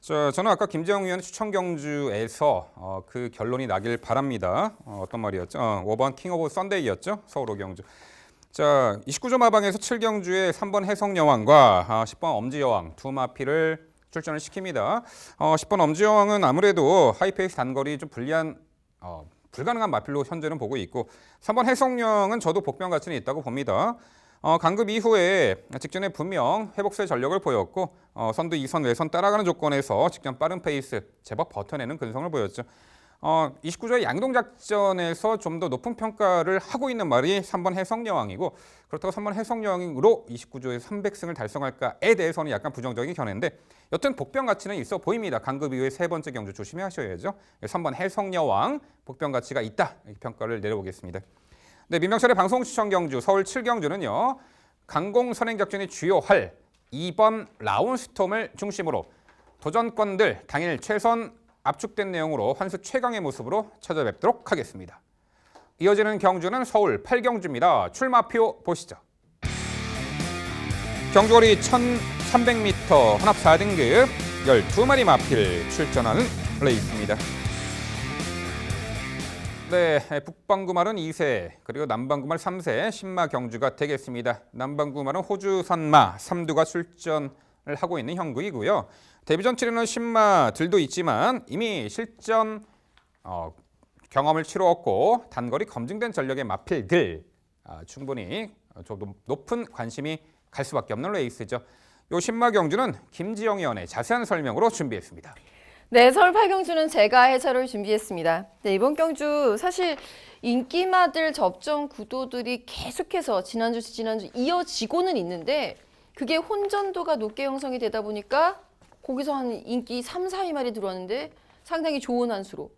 저는 아까 김재영 위원의 추천 경주에서 그 결론이 나길 바랍니다. 어떤 말이었죠? 5번 킹 오브 선데이였죠. 서울 오경주. 자, 29조 마방에서 7경주에 3번 해성여왕과 10번 엄지여왕 두 마필을 출전을 시킵니다. 10번 엄지여왕은 아무래도 하이페이스 단거리 좀 불가능한 마필로 현재는 보고 있고 3번 해성여왕은 저도 복병 가치는 있다고 봅니다. 강급 이후에 직전에 분명 회복세 전력을 보였고 선두 2선 외선 따라가는 조건에서 직전 빠른 페이스 제법 버텨내는 근성을 보였죠. 29조의 양동작전에서 좀 더 높은 평가를 하고 있는 말이 3번 해성여왕이고 그렇다고 3번 해성여왕으로 29조의 300승을 달성할까에 대해서는 약간 부정적인 견해인데 여튼 복병 가치는 있어 보입니다. 강급 이후의 세 번째 경주 조심하셔야죠. 3번 해성여왕 복병 가치가 있다 이렇게 평가를 내려보겠습니다. 네, 민병철의 방송 추천 경주 서울 7경주는요. 강공 선행작전이 주요할 2번 라운스톰을 중심으로 도전권들 당일 최선 압축된 내용으로 환수 최강의 모습으로 찾아뵙도록 하겠습니다. 이어지는 경주는 서울 8경주입니다. 출마표 보시죠. 경주거리 1300m 혼합 4등급 12마리 마필 출전하는 레이스입니다. 네, 북방구 말은 2세, 그리고 남방구 말 3세 신마 경주가 되겠습니다. 남방구 말은 호주 산마 3두가 출전을 하고 있는 형국이고요. 데뷔전 치르는 신마들도 있지만 이미 실전 경험을 치루었고 단거리 검증된 전력의 마필들 충분히 좀 높은 관심이 갈 수밖에 없는 레이스죠. 요 신마 경주는 김지영 의원의 자세한 설명으로 준비했습니다. 네, 서울 8경주는 제가 해설을 준비했습니다. 네, 이번 경주 사실 인기마들 접종 구도들이 계속해서 지난주 이어지고는 있는데 그게 혼전도가 높게 형성이 되다 보니까 거기서 한 인기 3, 4위말이 들어왔는데 상당히 좋은 한 수로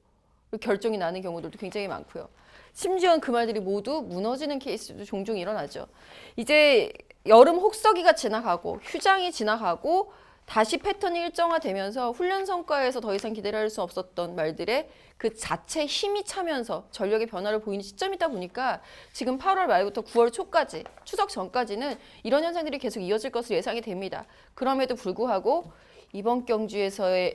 결정이 나는 경우들도 굉장히 많고요. 심지어 그 말들이 모두 무너지는 케이스도 종종 일어나죠. 이제 여름 혹서기가 지나가고 휴장이 지나가고 다시 패턴이 일정화되면서 훈련 성과에서 더 이상 기대를 할 수 없었던 말들의 그 자체 힘이 차면서 전력의 변화를 보이는 시점이다 보니까 지금 8월 말부터 9월 초까지 추석 전까지는 이런 현상들이 계속 이어질 것으로 예상이 됩니다. 그럼에도 불구하고 이번 경주에서의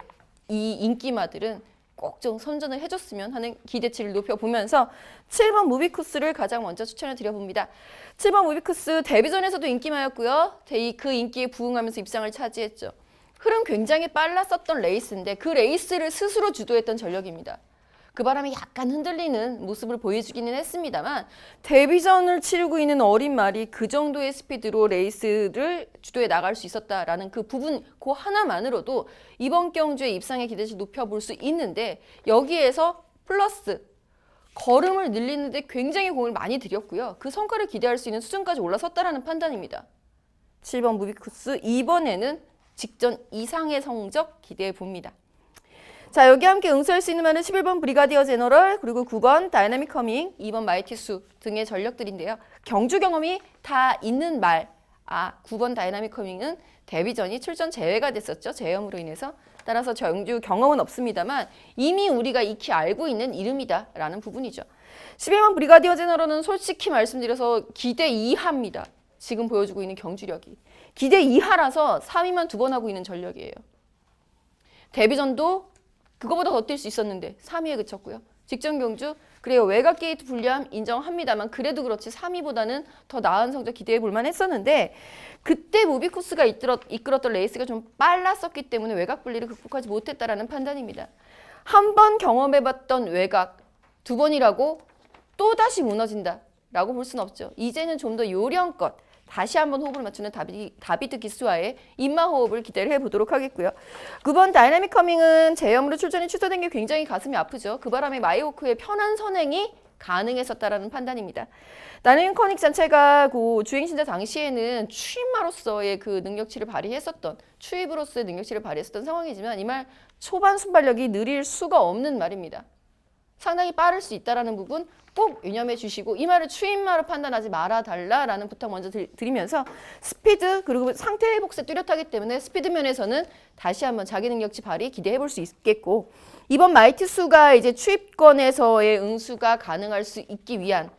이 인기마들은 꼭 좀 선전을 해줬으면 하는 기대치를 높여보면서 7번 무비쿠스를 가장 먼저 추천을 드려봅니다. 7번 무비쿠스 데뷔전에서도 인기마였고요. 그 인기에 부응하면서 입상을 차지했죠. 흐름 굉장히 빨랐었던 레이스인데 그 레이스를 스스로 주도했던 전력입니다. 그 바람에 약간 흔들리는 모습을 보여주기는 했습니다만 데뷔전을 치르고 있는 어린 말이 그 정도의 스피드로 레이스를 주도해 나갈 수 있었다라는 그 부분 그 하나만으로도 이번 경주의 입상의 기대치를 높여볼 수 있는데 여기에서 플러스 걸음을 늘리는데 굉장히 공을 많이 들였고요. 그 성과를 기대할 수 있는 수준까지 올라섰다라는 판단입니다. 7번 무비쿠스 이번에는 직전 이상의 성적 기대해 봅니다. 자, 여기 함께 응수할 수 있는 말은 11번 브리가디어 제너럴, 그리고 9번 다이나믹 커밍, 2번 마이티수 등의 전력들인데요. 경주 경험이 다 있는 말, 9번 다이나믹 커밍은 데뷔전이 출전 제외가 됐었죠. 제염으로 인해서. 따라서 경주 경험은 없습니다만 이미 우리가 익히 알고 있는 이름이다라는 부분이죠. 11번 브리가디어 제너럴은 솔직히 말씀드려서 기대 이하입니다. 지금 보여주고 있는 경주력이. 기대 이하라서 3위만 2번 하고 있는 전력이에요. 데뷔전도 그거보다 더 뛸 수 있었는데 3위에 그쳤고요. 직전 경주 그래요. 외곽 게이트 불리함 인정합니다만 그래도 그렇지 3위보다는 더 나은 성적 기대해 볼 만했었는데 그때 무비쿠스가 이끌었던 레이스가 좀 빨랐었기 때문에 외곽 분리를 극복하지 못했다라는 판단입니다. 한 번 경험해봤던 외곽 2번이라고 또다시 무너진다라고 볼 수는 없죠. 이제는 좀 더 요령껏 다시 한번 호흡을 맞추는 다비드 기스와의 입마 호흡을 기대를 해보도록 하겠고요. 9번 다이나믹 커밍은 제염으로 출전이 취소된 게 굉장히 가슴이 아프죠. 그 바람에 마이호크의 편한 선행이 가능했었다라는 판단입니다. 다이나믹 커밍 자체가 그 주행신자 당시에는 추입마로서의 그 능력치를 발휘했었던 추입으로서의 능력치를 발휘했었던 상황이지만 이 말 초반 순발력이 느릴 수가 없는 말입니다. 상당히 빠를 수 있다는 부분 꼭 유념해 주시고 이 말을 추임마로 판단하지 말아달라라는 부탁 먼저 드리면서 스피드 그리고 상태 회복세 뚜렷하기 때문에 스피드 면에서는 다시 한번 자기 능력치 발휘 기대해 볼 수 있겠고 이번 마이티수가 이제 추입권에서의 응수가 가능할 수 있기 위한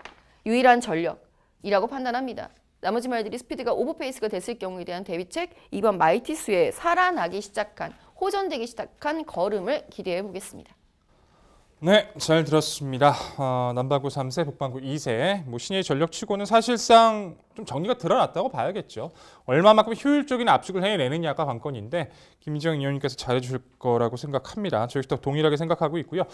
유일한 전력이라고 판단합니다. 나머지 말들이 스피드가 오버페이스가 됐을 경우에 대한 대비책 2번 마이티수의 살아나기 시작한 호전되기 시작한 걸음을 기대해 보겠습니다. 네, 잘 들었습니다. 남방구 3세, 북방구 2세. 신예의 전력치고는 사실상 좀 정리가 드러났다고 봐야겠죠. 얼마만큼 효율적인 압축을 해내느냐가 관건인데 김지영 의원님께서 잘해줄 거라고 생각합니다. 저희 또 동일하게 생각하고 있고요.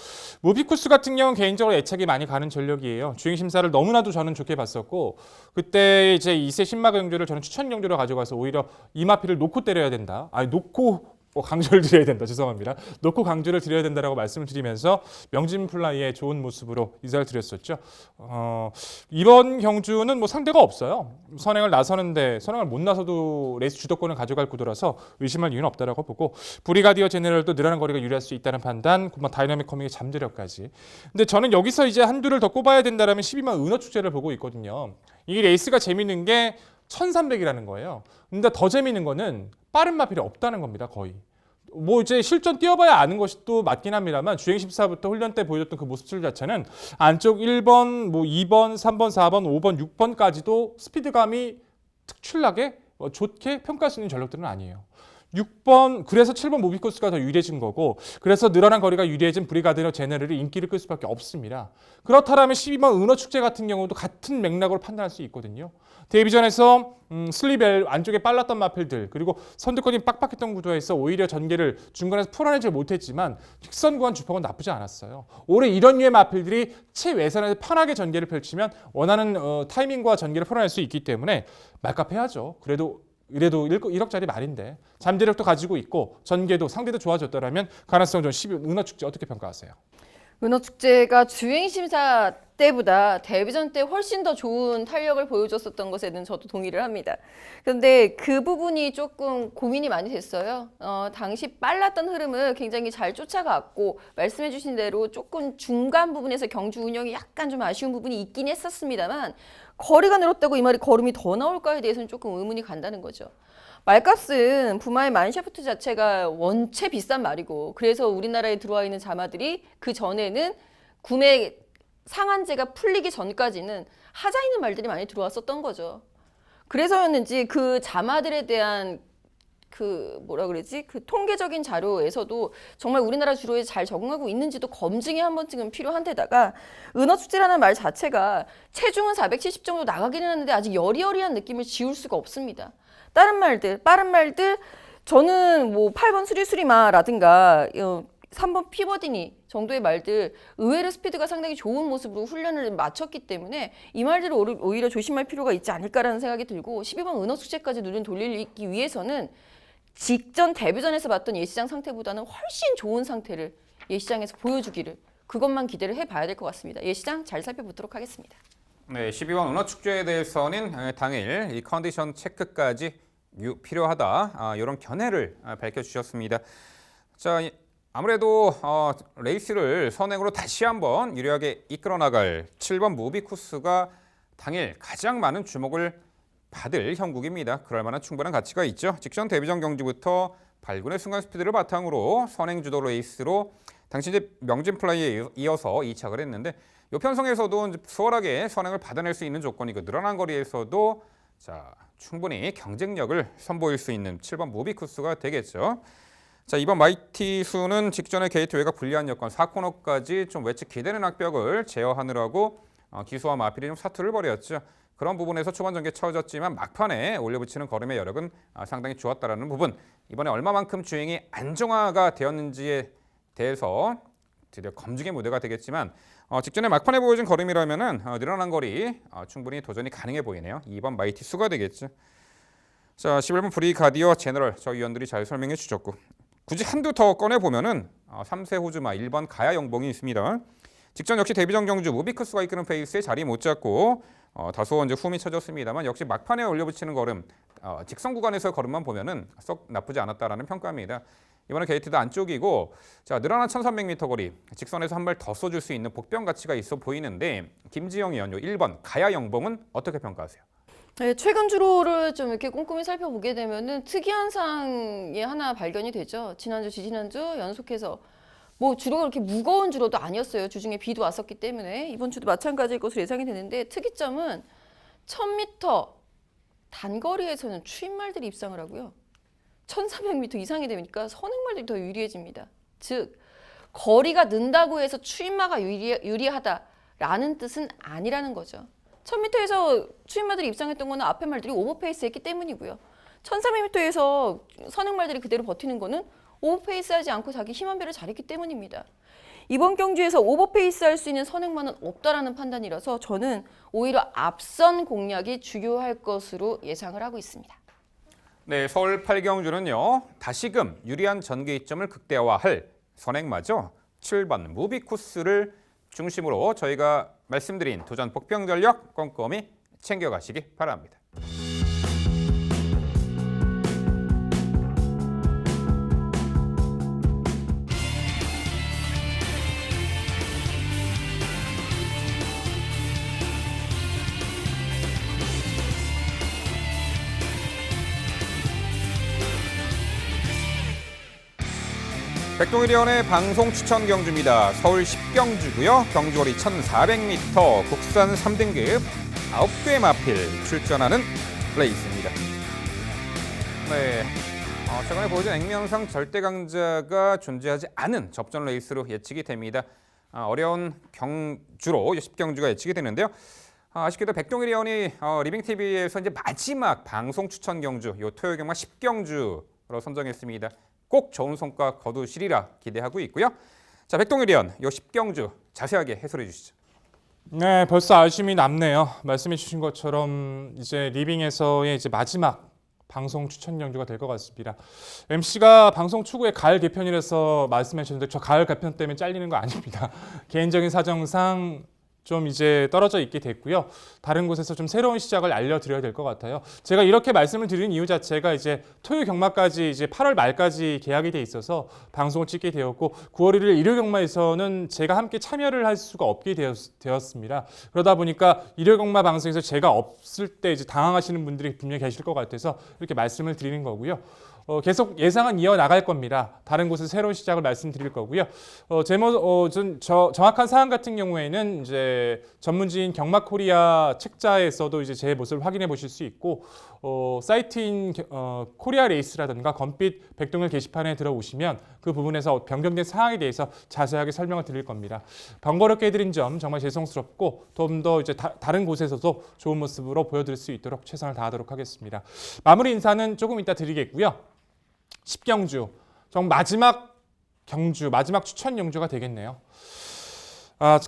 무비쿠스 같은 경우는 개인적으로 애착이 많이 가는 전력이에요. 주행 심사를 너무나도 저는 좋게 봤었고 그때 이제 2세 신마 경주를 저는 추천 경주로 가져가서 오히려 이마피를 놓고 때려야 된다. 놓고 강조를 드려야 된다. 죄송합니다. 놓고 강조를 드려야 된다라고 말씀을 드리면서 명진 플라이의 좋은 모습으로 인사를 드렸었죠. 이번 경주는 상대가 없어요. 선행을 나서는데 선행을 못 나서도 레이스 주도권을 가져갈 구도라서 의심할 이유는 없다라고 보고 브리가디어 제네럴도 늘어난 거리가 유리할 수 있다는 판단, 다이나믹 커밍의 잠재력까지. 근데 저는 여기서 이제 한두를 더 꼽아야 된다라면 12만 은어 축제를 보고 있거든요. 이 레이스가 재밌는 게 1300이라는 거예요. 근데 더 재밌는 거는 빠른 마필이 없다는 겁니다. 거의. 이제 실전 뛰어봐야 아는 것이 또 맞긴 합니다만 주행 심사부터 훈련 때 보여줬던 그 모습들 자체는 안쪽 1번, 2번, 3번, 4번, 5번, 6번까지도 스피드감이 특출나게 좋게 평가할 수 있는 전력들은 아니에요. 6번 그래서 7번 모비쿠스가 더 유리해진 거고 그래서 늘어난 거리가 유리해진 브리가드너 제네럴이 인기를 끌 수밖에 없습니다. 그렇다면 12번 은어축제 같은 경우도 같은 맥락으로 판단할 수 있거든요. 데뷔전에서 슬리벨 안쪽에 빨랐던 마필들 그리고 선두권이 빡빡했던 구도에서 오히려 전개를 중간에서 풀어내지 못했지만 직선 구간 주폭은 나쁘지 않았어요. 올해 이런 류의 마필들이 최외선에서 편하게 전개를 펼치면 원하는 타이밍과 전개를 풀어낼 수 있기 때문에 말값해야죠. 그래도 1억짜리 말인데 잠재력도 가지고 있고 전개도 상대도 좋아졌더라면 가능성 좀 12번 은어축제 어떻게 평가하세요? 은어축제가 주행심사 때보다 데뷔전 때 훨씬 더 좋은 탄력을 보여줬었던 것에는 저도 동의를 합니다. 그런데 그 부분이 조금 고민이 많이 됐어요. 당시 빨랐던 흐름을 굉장히 잘 쫓아갔고 말씀해 주신 대로 조금 중간 부분에서 경주 운영이 약간 좀 아쉬운 부분이 있긴 했었습니다만 거리가 늘었다고 이 말이 걸음이 더 나올까에 대해서는 조금 의문이 간다는 거죠. 말값은 부마의 만샤프트 자체가 원체 비싼 말이고 그래서 우리나라에 들어와 있는 자마들이 그 전에는 구매 상한제가 풀리기 전까지는 하자 있는 말들이 많이 들어왔었던 거죠. 그래서였는지 그 자마들에 대한 그 통계적인 자료에서도 정말 우리나라 주로에 잘 적응하고 있는지도 검증이 한 번쯤은 필요한 데다가 은어축제라는 말 자체가 체중은 470 정도 나가기는 하는데 아직 여리여리한 느낌을 지울 수가 없습니다. 다른 말들, 빠른 말들 저는 뭐 8번 수리수리마라든가 3번 피버디니 정도의 말들 의외로 스피드가 상당히 좋은 모습으로 훈련을 마쳤기 때문에 이 말들을 오히려 조심할 필요가 있지 않을까라는 생각이 들고 12번 은어축제까지 눈을 돌리기 위해서는 직전 데뷔전에서 봤던 예시장 상태보다는 훨씬 좋은 상태를 예시장에서 보여주기를 그것만 기대를 해봐야 될 것 같습니다. 예시장 잘 살펴보도록 하겠습니다. 네, 12번 은어축제에 대해서는 당일 이 컨디션 체크까지 필요하다 이런 견해를 밝혀주셨습니다. 자, 아무래도 레이스를 선행으로 다시 한번 유리하게 이끌어 나갈 7번 모비쿠스가 당일 가장 많은 주목을 받을 형국입니다. 그럴 만한 충분한 가치가 있죠. 직전 데뷔전 경주부터 발군의 순간 스피드를 바탕으로 선행 주도 레이스로 당시 이제 명진 플라이에 이어서 이착을 했는데 이 편성에서도 수월하게 선행을 받아낼 수 있는 조건이고 늘어난 거리에서도 자 충분히 경쟁력을 선보일 수 있는 7번 모비쿠스가 되겠죠. 자 이번 마이티수는 직전에 게이트 외곽 불리한 여건 4코너까지 좀 외측 기대는 악벽을 제어하느라고 기수와 마필이 좀 사투를 벌였죠. 그런 부분에서 초반 전개 처졌지만 막판에 올려붙이는 걸음의 여력은 상당히 좋았다라는 부분. 이번에 얼마만큼 주행이 안정화가 되었는지에 대해서 드디어 검증의 무대가 되겠지만 직전에 막판에 보여준 걸음이라면은 늘어난 거리 충분히 도전이 가능해 보이네요. 2번 마이티수가 되겠죠. 자 11번 브리가디어 제너럴 저희 위원들이 잘 설명해 주셨고 굳이 한두 더 꺼내 보면은 3세 호주마 1번 가야 영봉이 있습니다. 직전 역시 데뷔전 경주 모비쿠스가 이끄는 페이스에 자리 못 잡고 다소 이제 흠이 쳐졌습니다만 역시 막판에 올려붙이는 걸음 직선 구간에서 걸음만 보면은 썩 나쁘지 않았다라는 평가입니다. 이번에 게이트도 안쪽이고 자 늘어난 1300m 거리 직선에서 한 발 더 쏘줄 수 있는 복병 가치가 있어 보이는데 김지영 의원 1번 가야 영봉은 어떻게 평가하세요? 네, 최근 주로를 좀 이렇게 꼼꼼히 살펴보게 되면은 특이한 상이 하나 발견이 되죠. 지난주, 지지난주 연속해서 뭐 주로가 그렇게 무거운 주로도 아니었어요. 주중에 비도 왔었기 때문에 이번 주도 마찬가지일 것으로 예상이 되는데 특이점은 1000m 단거리에서는 추임말들이 입상을 하고요. 1300m 이상이 되니까 선행말들이 더 유리해집니다. 즉 거리가 는다고 해서 추임마가 유리하다라는 뜻은 아니라는 거죠. 1000m에서 추임마들이 입상했던 거는 앞에 말들이 오버페이스 했기 때문이고요. 1300m에서 선행말들이 그대로 버티는 거는 오버페이스 하지 않고 자기 힘한 배를 잘했기 때문입니다. 이번 경주에서 오버페이스 할 수 있는 선행만은 없다라는 판단이라서 저는 오히려 앞선 공략이 중요할 것으로 예상을 하고 있습니다. 네, 서울 8경주는요. 다시금 유리한 전개이점을 극대화할 선행마죠. 7번 무비쿠스를 중심으로 저희가 말씀드린 도전 복병 전력 꼼꼼히 챙겨가시기 바랍니다. 백동일위원회 방송 추천 경주입니다. 서울 10경주고요. 경주거리 1400m 국산 3등급 9개 마필 출전하는 레이스입니다. 네. 최근에 보여준 액면상 절대 강자가 존재하지 않은 접전 레이스로 예측이 됩니다. 어려운 경주로 10경주가 예측이 되는데요. 아쉽게도 백동일 의원이 리빙TV에서 이제 마지막 방송 추천 경주, 요 토요 경마 10경주로 선정했습니다. 꼭 좋은 성과 거두시리라 기대하고 있고요. 자, 백동일 의원, 요 10경주 자세하게 해설해 주시죠. 네, 벌써 아쉬움이 남네요. 말씀해 주신 것처럼 이제 리빙에서의 이제 마지막 방송 추천 경주가 될 것 같습니다. MC가 방송 추구의 가을 개편이라서 말씀해 주셨는데 저 가을 개편 때문에 잘리는 거 아닙니다. 개인적인 사정상 좀 이제 떨어져 있게 됐고요. 다른 곳에서 좀 새로운 시작을 알려드려야 될 것 같아요. 제가 이렇게 말씀을 드리는 이유 자체가 이제 토요 경마까지 이제 8월 말까지 계약이 돼 있어서 방송을 찍게 되었고 9월 1일 일요 경마에서는 제가 함께 참여를 할 수가 없게 되었습니다. 그러다 보니까 일요 경마 방송에서 제가 없을 때 이제 당황하시는 분들이 분명히 계실 것 같아서 이렇게 말씀을 드리는 거고요. 계속 예상은 이어나갈 겁니다. 다른 곳에서 새로운 시작을 말씀드릴 거고요. 정확한 사안 같은 경우에는 이제 전문지인 경마코리아 책자에서도 이제 제 모습을 확인해 보실 수 있고 사이트인 코리아 레이스라든가 검빛 백동일 게시판에 들어오시면 그 부분에서 변경된 사항에 대해서 자세하게 설명을 드릴 겁니다. 번거롭게 해드린 점 정말 죄송스럽고 좀 더 이제 다른 곳에서도 좋은 모습으로 보여드릴 수 있도록 최선을 다하도록 하겠습니다. 마무리 인사는 조금 이따 드리겠고요. 10경주, 정말 마지막 경주, 마지막 추천 경주가 되겠네요.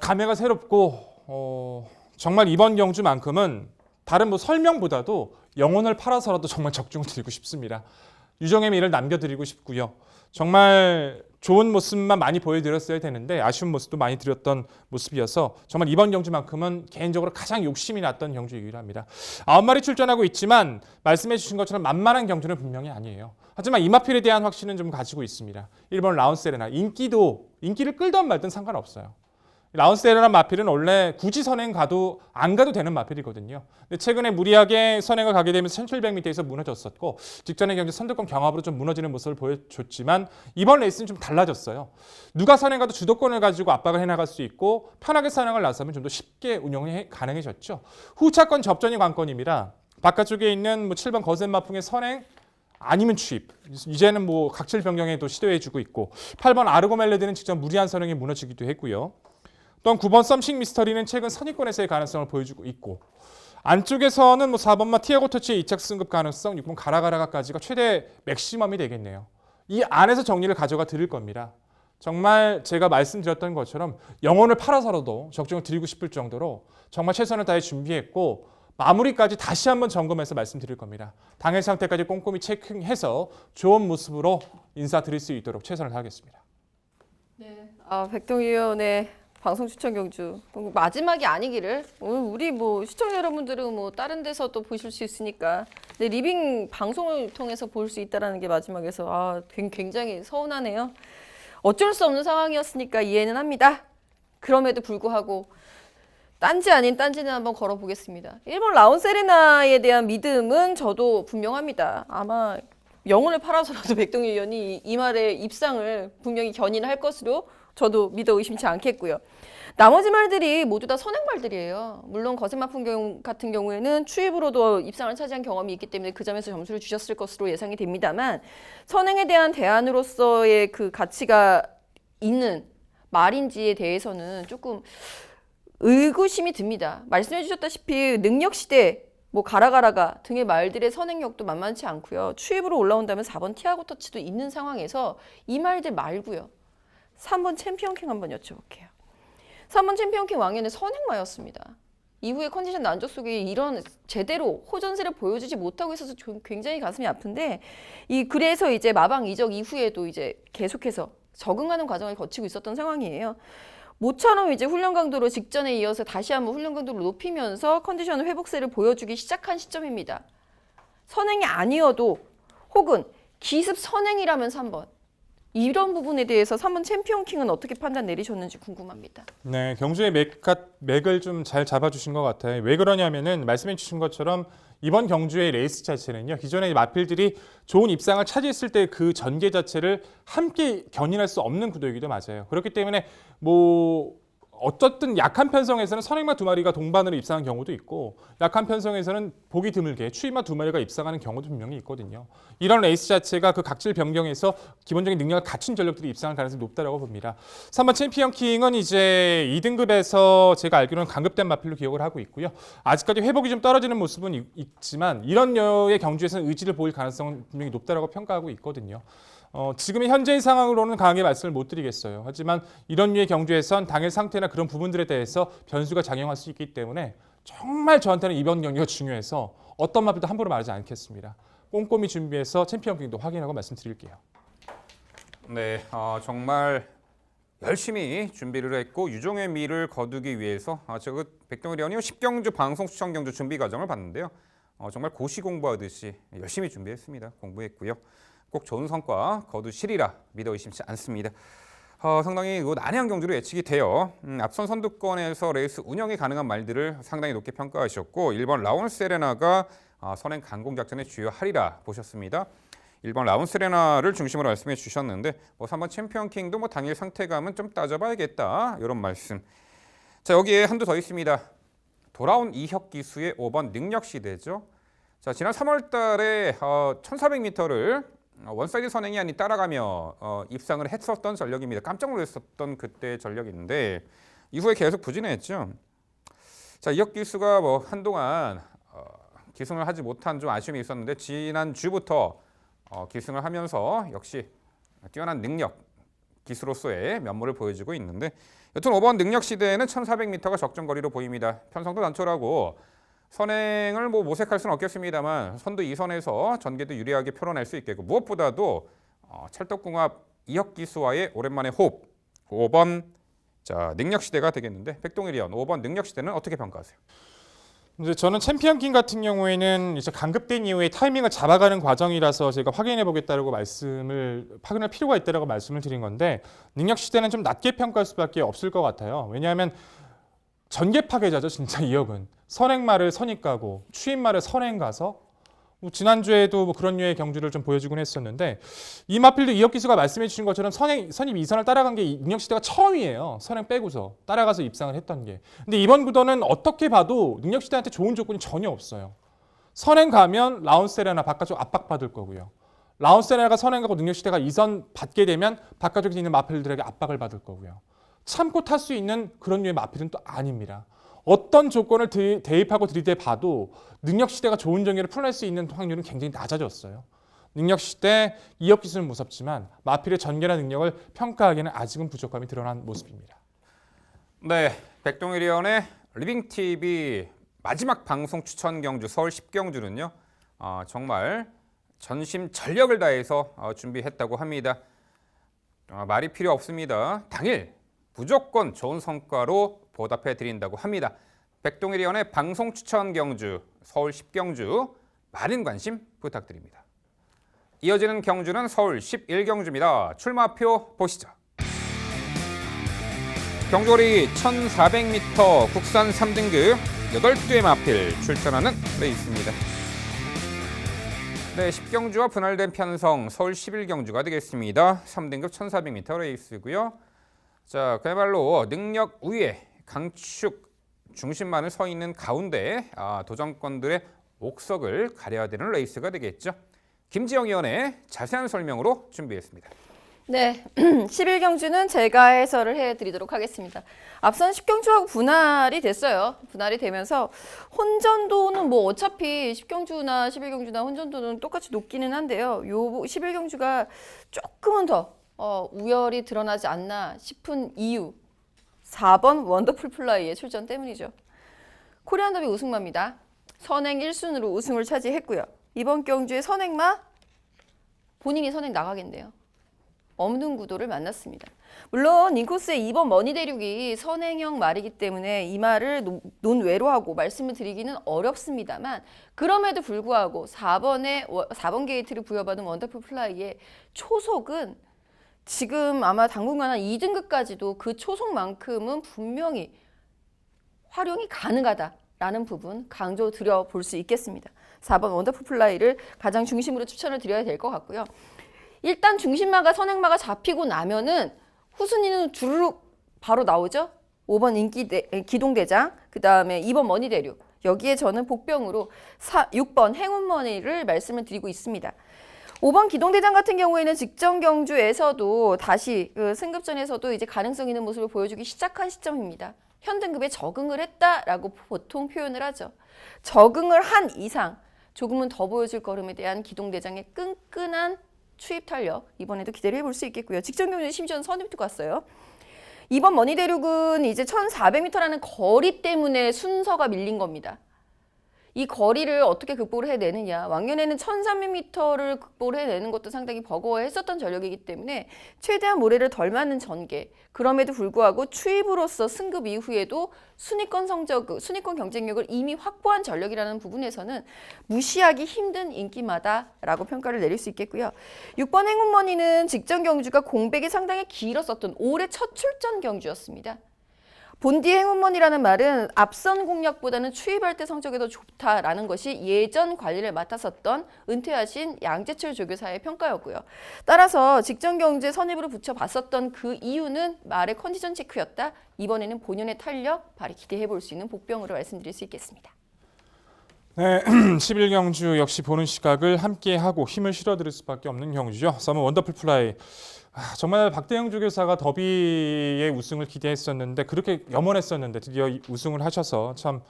감회가 새롭고 정말 이번 경주만큼은 다른 뭐 설명보다도 영혼을 팔아서라도 정말 적중을 드리고 싶습니다. 유정의 미를 남겨드리고 싶고요. 정말 좋은 모습만 많이 보여드렸어야 되는데 아쉬운 모습도 많이 드렸던 모습이어서 정말 이번 경주만큼은 개인적으로 가장 욕심이 났던 경주이기도 합니다. 9마리 출전하고 있지만 말씀해 주신 것처럼 만만한 경주는 분명히 아니에요. 하지만 이마필에 대한 확신은 좀 가지고 있습니다. 1번 라운세레나 인기를 끌던 말든 상관없어요. 라운세레나 마필은 원래 굳이 선행 안 가도 되는 마필이거든요. 근데 최근에 무리하게 선행을 가게 되면서 1700m에서 무너졌었고 직전의 경기 선두권 경합으로 좀 무너지는 모습을 보여줬지만 이번 레이스는 좀 달라졌어요. 누가 선행 가도 주도권을 가지고 압박을 해나갈 수 있고 편하게 선행을 나서면 좀 더 쉽게 운영이 가능해졌죠. 후차권 접전이 관건입니다. 바깥쪽에 있는 뭐 7번 거센마풍의 선행 아니면 추입. 이제는 뭐 각질 변경에도 시도해주고 있고 8번 아르고 멜레드는 직접 무리한 선행에 무너지기도 했고요. 또한 9번 썸씽 미스터리는 최근 선의권에서의 가능성을 보여주고 있고 안쪽에서는 뭐 4번마 티아고 터치의 2착 승급 가능성, 6번 가라가라가까지가 최대 맥시멈이 되겠네요. 이 안에서 정리를 가져가 드릴 겁니다. 정말 제가 말씀드렸던 것처럼 영혼을 팔아서라도 적중을 드리고 싶을 정도로 정말 최선을 다해 준비했고 마무리까지 다시 한번 점검해서 말씀드릴 겁니다. 당일 상태까지 꼼꼼히 체크해서 좋은 모습으로 인사드릴 수 있도록 최선을 다하겠습니다. 네. 백동일 의원의 방송 추천 경주 마지막이 아니기를 우리 뭐 시청자 여러분들은 뭐 다른 데서도 보실 수 있으니까 근데 리빙 방송을 통해서 볼 수 있다라는 게 마지막에서 굉장히 서운하네요. 어쩔 수 없는 상황이었으니까 이해는 합니다. 그럼에도 불구하고 딴지 아닌 딴지는 한번 걸어보겠습니다. 1번 라운세레나에 대한 믿음은 저도 분명합니다. 아마 영혼을 팔아서라도 백동일 의원이 이 말의 입상을 분명히 견인할 것으로 저도 믿어 의심치 않겠고요. 나머지 말들이 모두 다 선행말들이에요. 물론 거센마풍 같은 경우에는 추입으로도 입상을 차지한 경험이 있기 때문에 그 점에서 점수를 주셨을 것으로 예상이 됩니다만 선행에 대한 대안으로서의 그 가치가 있는 말인지에 대해서는 조금 의구심이 듭니다. 말씀해 주셨다시피 능력시대 뭐 가라가라가 등의 말들의 선행력도 만만치 않고요. 추입으로 올라온다면 4번 티아고 터치도 있는 상황에서 이 말들 말고요. 3번 챔피언킹 한번 여쭤볼게요. 3번 챔피언킹 왕에는 선행마였습니다. 이후에 컨디션 난조 속에 이런 제대로 호전세를 보여주지 못하고 있어서 굉장히 가슴이 아픈데 그래서 이제 마방 이적 이후에도 이제 계속해서 적응하는 과정을 거치고 있었던 상황이에요. 모처럼 이제 훈련 강도로 직전에 이어서 다시 한번 훈련 강도를 높이면서 컨디션 회복세를 보여주기 시작한 시점입니다. 선행이 아니어도 혹은 기습 선행이라면 3번. 이런 부분에 대해서 3번 챔피언킹은 어떻게 판단 내리셨는지 궁금합니다. 네, 경주의 맥을 좀 잘 잡아주신 것 같아요. 왜 그러냐면은 말씀해 주신 것처럼 이번 경주의 레이스 자체는요. 기존의 마필들이 좋은 입상을 차지했을 때 그 전개 자체를 함께 견인할 수 없는 구도이기도 맞아요. 그렇기 때문에 뭐 어쨌든 약한 편성에서는 선행마 2마리가 동반으로 입상한 경우도 있고 약한 편성에서는 보기 드물게 추임마 2마리가 입상하는 경우도 분명히 있거든요. 이런 레이스 자체가 그 각질 변경에서 기본적인 능력을 갖춘 전력들이 입상할 가능성이 높다고 봅니다. 3번 챔피언 킹은 이제 2등급에서 제가 알기로는 강급된 마필로 기억을 하고 있고요. 아직까지 회복이 좀 떨어지는 모습은 있지만 이런 류의 경주에서는 의지를 보일 가능성은 분명히 높다고 평가하고 있거든요. 지금의 현재의 상황으로는 강하게 말씀을 못 드리겠어요. 하지만 이런 류의 경주에선 당일 상태나 그런 부분들에 대해서 변수가 작용할 수 있기 때문에 정말 저한테는 이번 경기가 중요해서 어떤 마필도 함부로 말하지 않겠습니다. 꼼꼼히 준비해서 챔피언 킹도 확인하고 말씀드릴게요. 네, 정말 열심히 준비를 했고 유종의 미를 거두기 위해서 제가 백동일 의원이 10경주 방송 추천 경주 준비 과정을 봤는데요. 정말 고시 공부하듯이 열심히 준비했습니다. 공부했고요. 꼭 좋은 성과 거두시리라 믿어 의심치 않습니다. 상당히 난해한 경주로 예측이 돼요. 앞선 선두권에서 레이스 운영이 가능한 말들을 상당히 높게 평가하셨고 1번 라온 세레나가 선행 강공 작전의 주요하리라 보셨습니다. 1번 라운 세레나를 중심으로 말씀해 주셨는데 3번 챔피언 킹도 당일 상태감은 좀 따져봐야겠다 이런 말씀. 자, 여기에 한두 더 있습니다. 돌아온 이혁 기수의 5번 능력시대죠. 자, 지난 3월 달에 1400m를 원사이드 선행이 아닌 따라가며 입상을 했었던 전력입니다. 깜짝 놀랐었던 그때 전력인데 이후에 계속 부진했죠. 자, 이혁 기수가 한동안 기승을 하지 못한 좀 아쉬움이 있었는데 지난 주부터 기승을 하면서 역시 뛰어난 능력 기수로서의 면모를 보여주고 있는데 여튼 5번 능력 시대에는 1400m가 적정 거리로 보입니다. 편성도 단촐하고 선행을 모색할 수는 없겠습니다만 선두 2선에서 전개도 유리하게 풀어낼 수 있겠고 무엇보다도 찰떡궁합 이혁 기수와의 오랜만의 호흡 5번 자 능력 시대가 되겠는데 백동일 의원 5번 능력 시대는 어떻게 평가하세요? 이제 저는 챔피언 킹 같은 경우에는 이제 강급된 이후에 타이밍을 잡아가는 과정이라서 제가 확인해 보겠다라고 확인할 필요가 있다라고 말씀을 드린 건데 능력 시대는 좀 낮게 평가할 수밖에 없을 것 같아요. 왜냐하면 전개 파괴자죠, 진짜 이혁은. 선행마를 선입 가고 추임마를 선행 가서 지난주에도 그런 류의 경주를 좀 보여주곤 했었는데 이 마필도 이혁 기수가 말씀해 주신 것처럼 선입 2선을 따라간 게 능력 시대가 처음이에요. 선행 빼고서 따라가서 입상을 했던 게. 근데 이번 구도는 어떻게 봐도 능력 시대한테 좋은 조건이 전혀 없어요. 선행 가면 라운세레나 바깥쪽 압박받을 거고요. 라운세레나가 선행 가고 능력 시대가 2선 받게 되면 바깥쪽에 있는 마필들에게 압박을 받을 거고요. 참고 탈 수 있는 그런 류의 마필은 또 아닙니다. 어떤 조건을 대입하고 들이대 봐도 능력 시대가 좋은 전개를 풀어낼 수 있는 확률은 굉장히 낮아졌어요. 능력 시대 이혁 기수는 무섭지만 마필의 전개나 능력을 평가하기에는 아직은 부족함이 드러난 모습입니다. 네, 백동일 의원의 리빙TV 마지막 방송 추천 경주 서울 10경주는요. 정말 전심 전력을 다해서 준비했다고 합니다. 말이 필요 없습니다. 당일 무조건 좋은 성과로 보답해 드린다고 합니다. 백동일 의원의 방송 추천 경주 서울 10경주 많은 관심 부탁드립니다. 이어지는 경주는 서울 11경주입니다. 출마표 보시죠. 경주거리 1400m 국산 3등급 8두의 마필 출전하는 레이스입니다. 네, 10경주와 분할된 편성 서울 11경주가 되겠습니다. 3등급 1400m 레이스고요. 자, 그야말로 능력 우위에 강축 중심만을 서 있는 가운데 도전권들의 옥석을 가려야 되는 레이스가 되겠죠. 김지영 의원의 자세한 설명으로 준비했습니다. 네, 11경주는 제가 해설을 해드리도록 하겠습니다. 앞선 10경주하고 분할이 됐어요. 분할이 되면서 혼전도는 어차피 10경주나 11경주나 혼전도는 똑같이 높기는 한데요. 요 11경주가 조금은 더 우열이 드러나지 않나 싶은 이유 4번 원더풀 플라이의 출전 때문이죠. 코리안 더비 우승마입니다. 선행 1순으로 우승을 차지했고요. 이번 경주의 선행마 본인이 선행 나가겠네요. 없는 구도를 만났습니다. 물론 인코스의 2번 머니 대륙이 선행형 말이기 때문에 이 말을 논외로 하고 말씀을 드리기는 어렵습니다만 그럼에도 불구하고 4번 게이트를 부여받은 원더풀 플라이의 초속은 지금 아마 당분간 한 2등급까지도 그 초속만큼은 분명히 활용이 가능하다라는 부분 강조드려 볼 수 있겠습니다. 4번 원더풀 플라이를 가장 중심으로 추천을 드려야 될 것 같고요. 일단 중심마가 선행마가 잡히고 나면은 후순위는 주르륵 바로 나오죠. 5번 기동대장, 그 다음에 2번 머니대륙. 여기에 저는 복병으로 6번 행운머니를 말씀을 드리고 있습니다. 5번 기동대장 같은 경우에는 직전 경주에서도 다시 그 승급전에서도 이제 가능성 있는 모습을 보여주기 시작한 시점입니다. 현등급에 적응을 했다라고 보통 표현을 하죠. 적응을 한 이상 조금은 더 보여줄 걸음에 대한 기동대장의 끈끈한 추입 탄력 이번에도 기대를 해볼 수 있겠고요. 직전 경주에 심지어는 선입도 갔어요. 이번 머니대륙은 이제 1400m라는 거리 때문에 순서가 밀린 겁니다. 이 거리를 어떻게 극복을 해내느냐. 왕년에는 1300m를 극복을 해내는 것도 상당히 버거워했었던 전력이기 때문에 최대한 모래를 덜 맞는 전개. 그럼에도 불구하고 추입으로서 승급 이후에도 순위권 경쟁력을 이미 확보한 전력이라는 부분에서는 무시하기 힘든 인기마다라고 평가를 내릴 수 있겠고요. 6번 행운머니는 직전 경주가 공백이 상당히 길었었던 올해 첫 출전 경주였습니다. 본디 행운머니라는 말은 앞선 공략보다는 추입할 때 성적이 더 좋다라는 것이 예전 관리를 맡았었던 은퇴하신 양재철 조교사의 평가였고요. 따라서 직전 경주에 선입으로 붙여봤었던 그 이유는 말의 컨디션 체크였다. 이번에는 본연의 탄력 발휘 기대해볼 수 있는 복병으로 말씀드릴 수 있겠습니다. 네, 11경주 역시 보는 시각을 함께하고 힘을 실어드릴 수밖에 없는 경주죠. 썸머 원더풀 플라이. 정말 박대영 조교사가 더비의 우승을 기대했었는데 그렇게 염원했었는데 드디어 우승을 하셔서 참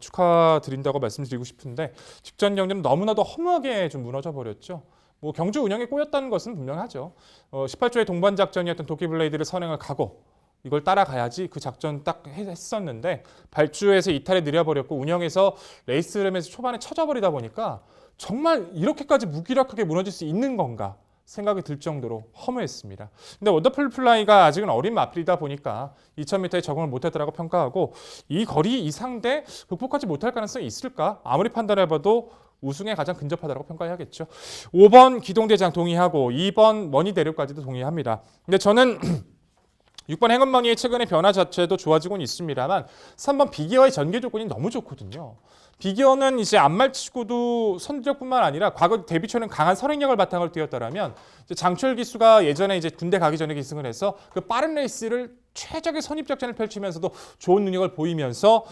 축하드린다고 말씀드리고 싶은데 직전 경주는 너무나도 허무하게 좀 무너져 버렸죠. 뭐 경주 운영에 꼬였다는 것은 분명하죠. 18조의 동반 작전이었던 도끼블레이드를 선행을 가고 이걸 따라가야지 그 작전 딱 했었는데 발주에서 이탈에 느려버렸고 운영에서 레이스 흐름에서 초반에 쳐져버리다 보니까 정말 이렇게까지 무기력하게 무너질 수 있는 건가 생각이 들 정도로 허무했습니다. 근데 원더풀 플라이가 아직은 어린 마필이다 보니까 2000m에 적응을 못했다고 평가하고 이 거리 이상대 극복하지 못할 가능성이 있을까? 아무리 판단해봐도 우승에 가장 근접하다고 평가해야겠죠. 5번 기동대장 동의하고 2번 머니대륙까지도 동의합니다. 근데 저는 6번 행운머니의 최근의 변화 자체도 좋아지고는 있습니다만 3번 비기어의 전개 조건이 너무 좋거든요. 비기어는 이제 안말치고도 선두력뿐만 아니라 과거 데뷔초는 강한 선행력을 바탕으로 뛰었다라면 장철 기수가 예전에 이제 군대 가기 전에 기승을 해서 그 빠른 레이스를 최적의 선입 작전을 펼치면서도 좋은 능력을 보이면서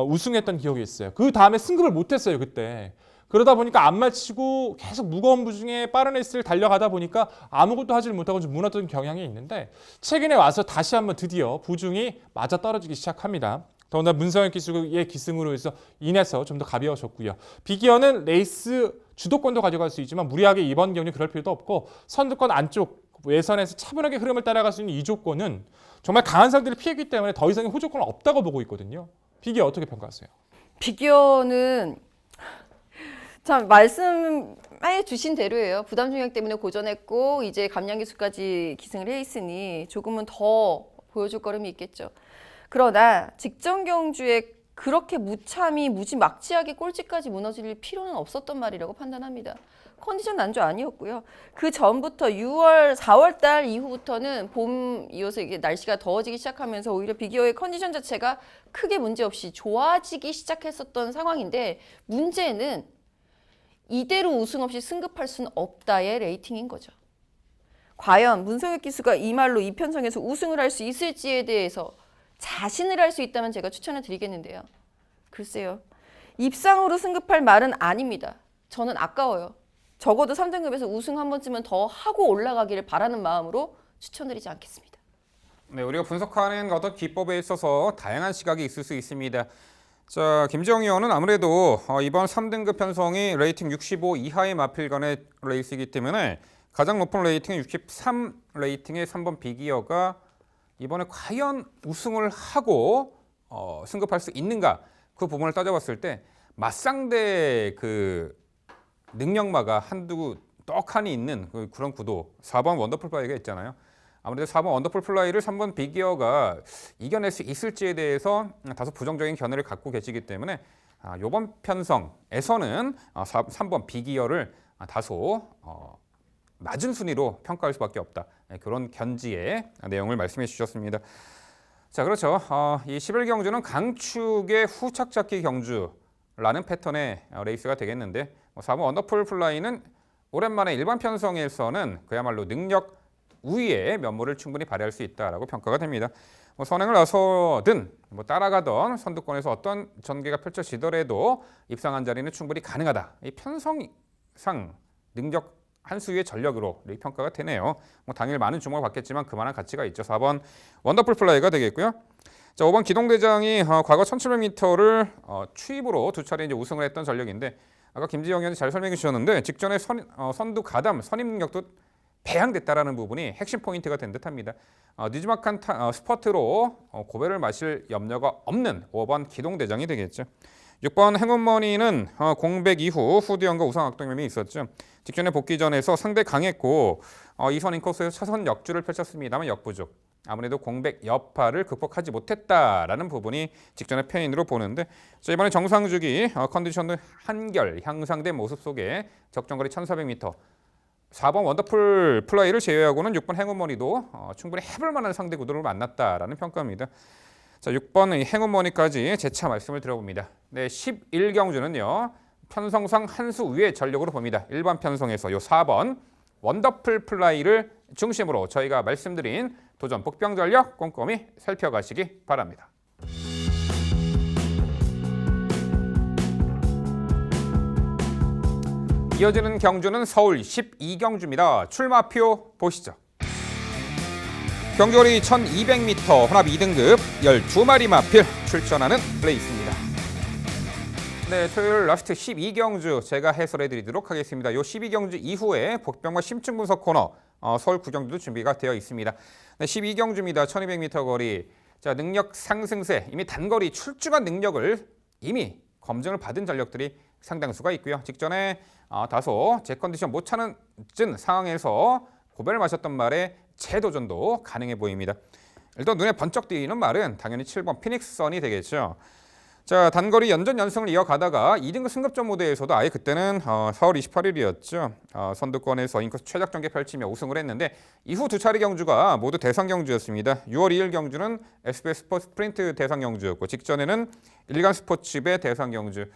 우승했던 기억이 있어요. 그 다음에 승급을 못했어요 그때. 그러다 보니까 안말치고 계속 무거운 부중에 빠른 레이스를 달려가다 보니까 아무것도 하지를 못하고 좀 무너졌던 경향이 있는데 최근에 와서 다시 한번 드디어 부중이 맞아 떨어지기 시작합니다. 더구나 문성혁 기수의 기승으로 인해서 좀 더 가벼워졌고요. 비기어는 레이스 주도권도 가져갈 수 있지만 무리하게 이번 경기 그럴 필요도 없고 선두권 안쪽 외선에서 차분하게 흐름을 따라갈 수 있는 이 조건은 정말 강한 상대를 피했기 때문에 더 이상의 호조권은 없다고 보고 있거든요. 비기어 어떻게 평가하세요? 비기어는 참 말씀해 주신 대로예요. 부담 중량 때문에 고전했고 이제 감량기수까지 기승을 해 있으니 조금은 더 보여줄 거름이 있겠죠. 그러나 직전 경주에 그렇게 무참히 무지막지하게 꼴찌까지 무너질 필요는 없었던 말이라고 판단합니다. 컨디션 난조 아니었고요. 그 전부터 4월 달 이후부터는 봄 이어서 이게 날씨가 더워지기 시작하면서 오히려 비기어의 컨디션 자체가 크게 문제없이 좋아지기 시작했었던 상황인데 문제는 이대로 우승 없이 승급할 수는 없다의 레이팅인 거죠. 과연 문성혁 기수가 이 말로 이 편성에서 우승을 할 수 있을지에 대해서 자신을 할 수 있다면 제가 추천을 드리겠는데요. 글쎄요. 입상으로 승급할 말은 아닙니다. 저는 아까워요. 적어도 3등급에서 우승 한 번쯤은 더 하고 올라가기를 바라는 마음으로 추천드리지 않겠습니다. 네, 우리가 분석하는 어떤 기법에 있어서 다양한 시각이 있을 수 있습니다. 자, 김지영 의원은 아무래도 이번 3등급 편성이 레이팅 65 이하의 마필간의 레이스이기 때문에 가장 높은 레이팅은 63 레이팅의 3번 비기어가 이번에 과연 우승을 하고 승급할 수 있는가 그 부분을 따져봤을 때 맞상대 그 능력마가 한두 떡하니 있는 그런 구도 4번 원더풀 플라이가 있잖아요. 아무래도 4번 원더풀 플라이를 3번 비기어가 이겨낼 수 있을지에 대해서 다소 부정적인 견해를 갖고 계시기 때문에 이번 편성에서는 3번 비기어를 다소 낮은 순위로 평가할 수밖에 없다. 그런 견지의 내용을 말씀해 주셨습니다. 자, 그렇죠. 이 11경주는 강축의 후착 잡기 경주라는 패턴의 레이스가 되겠는데 4번 원더풀 플라이는 오랜만에 일반 편성에서는 그야말로 능력 우위의 면모를 충분히 발휘할 수 있다라고 평가가 됩니다. 뭐 선행을 나서든 뭐 따라가던 선두권에서 어떤 전개가 펼쳐지더라도 입상한 자리는 충분히 가능하다. 이 편성상 능력 한 수위의 전력으로 이렇게 평가가 되네요. 뭐 당일 많은 주목을 받겠지만 그만한 가치가 있죠. 4번 원더풀 플라이가 되겠고요. 자, 5번 기동대장이 과거 1700m를 추입으로 두 차례 이제 우승을 했던 전력인데 아까 김지영 의원이 잘 설명해 주셨는데 직전에 선두 가담 선임 능력도 배양됐다라는 부분이 핵심 포인트가 된 듯합니다. 느지막한 스퍼트로 고배를 마실 염려가 없는 5번 기동대장이 되겠죠. 6번 행운머니는 공백 이후 후디언과 우상 악동염이 있었죠. 직전에 복귀전에서 상대 강했고 이선 인코스에서 차선 역주를 펼쳤습니다만 역부족. 아무래도 공백 여파를 극복하지 못했다라는 부분이 직전의 패인으로 보는데 자, 이번에 정상주기 컨디션도 한결 향상된 모습 속에 적정거리 1400m 4번 원더풀 플라이를 제외하고는 6번 행운머니도 충분히 해볼 만한 상대 구도를 만났다라는 평가입니다. 자, 6번 행운머니까지 재차 말씀을 드려봅니다. 네, 11경주는요. 편성상 한 수 위의 전력으로 봅니다. 일반 편성에서 요 4번 원더풀 플라이를 중심으로 저희가 말씀드린 도전 복병 전력 꼼꼼히 살펴가시기 바랍니다. 이어지는 경주는 서울 12경주입니다. 출마표 보시죠. 경주거리 1200m 혼합 2등급 12마리 마필 출전하는 레이스입니다. 네, 토요일 라스트 12경주 제가 해설해 드리도록 하겠습니다. 요 12경주 이후에 복병과 심층 분석 코너 서울 구경주도 준비가 되어 있습니다. 네, 12경주입니다. 1200m 거리. 자, 능력 상승세. 이미 단거리 출중한 능력을 이미 검증을 받은 전력들이 상당수가 있고요. 직전에 다소 제 컨디션 못 찾는 상황에서 고배를 마셨던 말에 재도전도 가능해 보입니다. 일단 눈에 번쩍 띄는 말은 당연히 7번 피닉스 선이 되겠죠. 자, 단거리 연전 연승을 이어가다가 2등급 승급전 무대에서도 아예 그때는 4월 28일이었죠. 선두권에서 인코스 최적 전개 펼치며 우승을 했는데 이후 두 차례 경주가 모두 대상 경주였습니다. 6월 2일 경주는 SBS 스포츠 스프린트 대상 경주였고 직전에는 일간 스포츠배 대상 경주.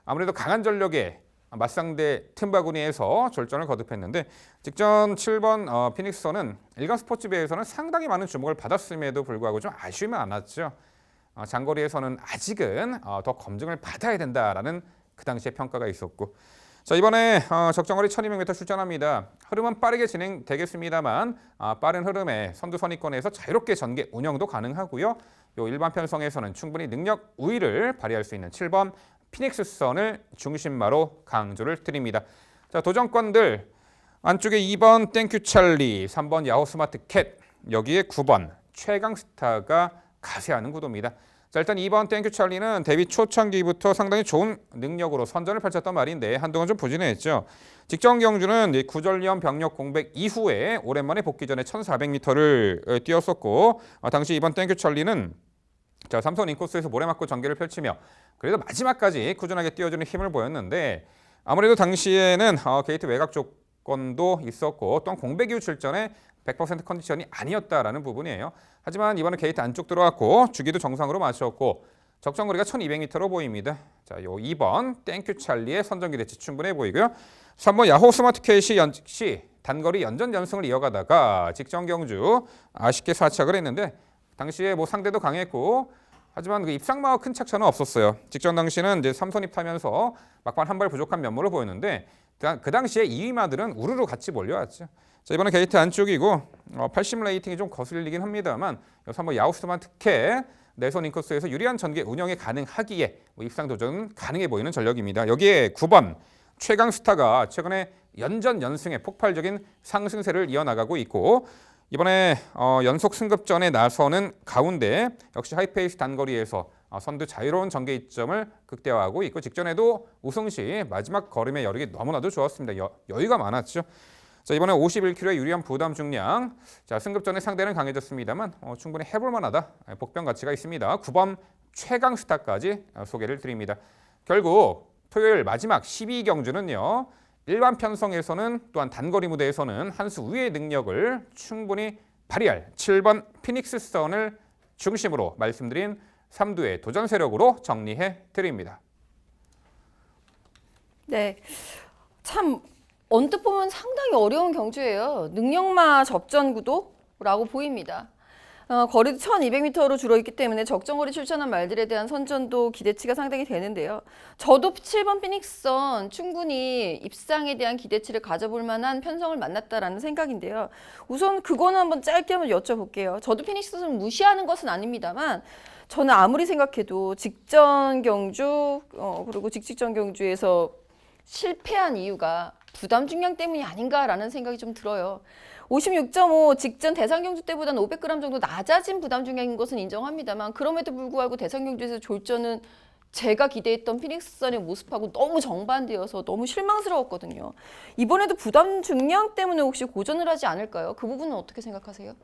아무래도 강한 전력에 맞상대 틈바구니에서 졸전을 거듭했는데 직전 7번 피닉스선은 일간 스포츠배에서는 상당히 많은 주목을 받았음에도 불구하고 좀 아쉬움이 많았죠. 장거리에서는 아직은 더 검증을 받아야 된다라는 그 당시의 평가가 있었고 자, 이번에 적정거리 1200m 출전합니다. 흐름은 빠르게 진행되겠습니다만 빠른 흐름에 선두 선입권에서 자유롭게 전개 운영도 가능하고요. 요 일반 편성에서는 충분히 능력 우위를 발휘할 수 있는 7번 피닉스선을 중심마로 강조를 드립니다. 자, 도전권들 안쪽에 2번 땡큐 찰리, 3번 야호 스마트 캣, 여기에 9번 최강스타가 가세하는 구도입니다. 자, 일단 2번 땡큐 찰리는 데뷔 초창기부터 상당히 좋은 능력으로 선전을 펼쳤던 말인데 한동안 좀 부진했죠. 직전 경주는 구절리언 병력 공백 이후에 오랜만에 복귀전에 1400m를 뛰었었고 당시 2번 땡큐 찰리는 자, 삼선 인코스에서 모래맞고 전개를 펼치며 그래도 마지막까지 꾸준하게 뛰어주는 힘을 보였는데 아무래도 당시에는 게이트 외곽 조건도 있었고 또한 공백 이후 출전에 100% 컨디션이 아니었다라는 부분이에요. 하지만 이번에 게이트 안쪽 들어왔고 주기도 정상으로 맞췄고 적정거리가 1200m로 보입니다. 자, 요 2번 땡큐 찰리의 선전 기대치 충분해 보이고요. 3번 야호 스마트 캣이 역시 단거리 연전 연승을 이어가다가 직전 경주 아쉽게 사착을 했는데 당시에 뭐 상대도 강했고 하지만 그 입상마와 큰 착차는 없었어요. 직전 당시는 이제 3선입 타면서 막판 한 발 부족한 면모를 보였는데 그 당시에 2위마들은 우르르 같이 몰려왔죠. 자, 이번에 게이트 안쪽이고 80 레이팅이 좀 거슬리긴 합니다만 여기서 한번 야호 스마트 캣 내선 인코스에서 유리한 전개 운영이 가능하기에 뭐 입상 도전은 가능해 보이는 전력입니다. 여기에 9번 최강스타가 최근에 연전 연승의 폭발적인 상승세를 이어나가고 있고 이번에 연속 승급전에 나서는 가운데 역시 하이페이스 단거리에서 선두 자유로운 전개 이점을 극대화하고 있고 직전에도 우승 시 마지막 걸음의 여력이 너무나도 좋았습니다. 여유가 많았죠. 자, 이번에 51kg의 유리한 부담 중량. 자, 승급전의 상대는 강해졌습니다만 충분히 해볼 만하다. 복병 가치가 있습니다. 9번 최강스타까지 소개를 드립니다. 결국 토요일 마지막 12경주는요. 일반 편성에서는 또한 단거리 무대에서는 한 수 위의 능력을 충분히 발휘할 7번 피닉스 선을 중심으로 말씀드린 3두의 도전 세력으로 정리해 드립니다. 네, 참 언뜻 보면 상당히 어려운 경주예요. 능력마 접전 구도라고 보입니다. 거리도 1200m로 줄어있기 때문에 적정거리 출전한 말들에 대한 선전도 기대치가 상당히 되는데요. 저도 7번 피닉스선 충분히 입상에 대한 기대치를 가져볼 만한 편성을 만났다라는 생각인데요. 우선 그거는 한번 짧게 한번 여쭤볼게요. 저도 피닉스선 무시하는 것은 아닙니다만 저는 아무리 생각해도 직전 경주 그리고 직직전 경주에서 실패한 이유가 부담 중량 때문이 아닌가라는 생각이 좀 들어요. 56.5 직전 대상 경주 때보다는 500g 정도 낮아진 부담 중량인 것은 인정합니다만 그럼에도 불구하고 대상 경주에서 졸전은 제가 기대했던 피닉스선의 모습하고 너무 정반대여서 너무 실망스러웠거든요. 이번에도 부담 중량 때문에 혹시 고전을 하지 않을까요? 그 부분은 어떻게 생각하세요?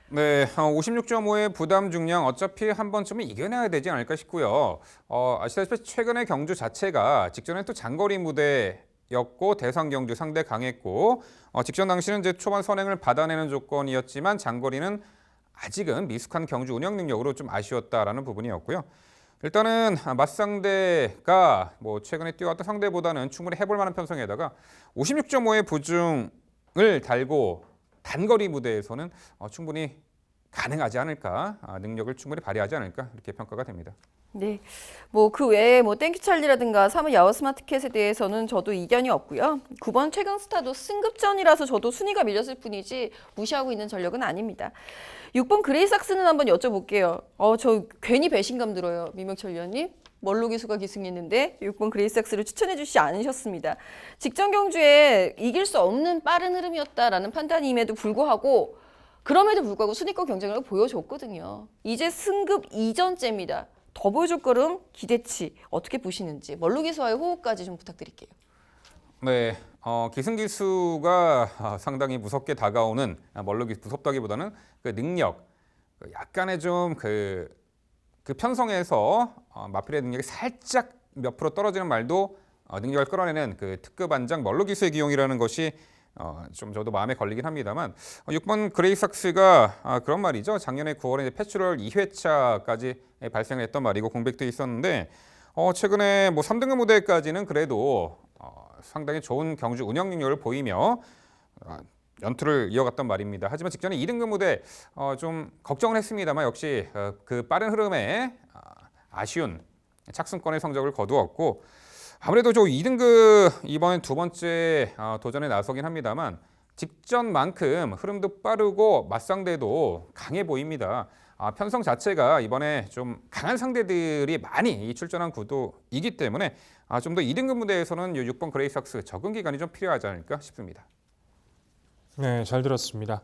네, 56.5의 부담 중량 어차피 한 번쯤은 이겨내야 되지 않을까 싶고요. 아시다시피 최근의 경주 자체가 직전에 또 장거리 무대였고 대상 경주 상대 강했고 직전 당시는 이제 초반 선행을 받아내는 조건이었지만 장거리는 아직은 미숙한 경주 운영 능력으로 좀 아쉬웠다라는 부분이었고요. 일단은 맞상대가 뭐 최근에 뛰어왔던 상대보다는 충분히 해볼 만한 편성에다가 56.5의 부중을 달고 단거리 무대에서는 충분히 가능하지 않을까, 능력을 충분히 발휘하지 않을까 이렇게 평가가 됩니다. 네, 뭐 그 외에 뭐 땡큐 찰리라든가 3번 야워 스마트캣에 대해서는 저도 이견이 없고요. 9번 최강스타도 승급전이라서 저도 순위가 밀렸을 뿐이지 무시하고 있는 전력은 아닙니다. 6번 그레이삭스는 한번 여쭤볼게요. 저 괜히 배신감 들어요, 민명철 위원님. 멀로 기수가 기승했는데 6번 그레이삭스를 추천해 주시지 않으셨습니다. 직전 경주에 이길 수 없는 빠른 흐름이었다라는 판단임에도 불구하고 그럼에도 불구하고 순위권 경쟁력을 보여줬거든요. 이제 승급 이전째입니다. 더 보여줄 거름 기대치 어떻게 보시는지 멀로 기수와의 호흡까지 좀 부탁드릴게요. 네, 기승기수가 상당히 무섭게 다가오는 멀로 기수 무섭다기보다는 그 능력, 약간의 좀 그 편성에서 마필의 능력이 살짝 몇 프로 떨어지는 말도 능력을 끌어내는 그 특급 안장 멀로 기수의 기용이라는 것이 좀 저도 마음에 걸리긴 합니다만 6번 그레이삭스가 그런 말이죠. 작년에 9월에 이제 패추럴 2회차까지 발생을 했던 말이고 공백도 있었는데 최근에 뭐 3등급 무대까지는 그래도 상당히 좋은 경주 운영 능력을 보이며 연투를 이어갔던 말입니다. 하지만 직전에 2등급 무대 좀 걱정을 했습니다만 역시 그 빠른 흐름에 아쉬운 착승권의 성적을 거두었고 아무래도 저 2등급 이번엔 두 번째 도전에 나서긴 합니다만 직전만큼 흐름도 빠르고 맞상대도 강해 보입니다. 편성 자체가 이번에 좀 강한 상대들이 많이 출전한 구도이기 때문에 좀 더 2등급 무대에서는 6번 그레이삭스 적응 기간이 좀 필요하지 않을까 싶습니다. 네, 잘 들었습니다.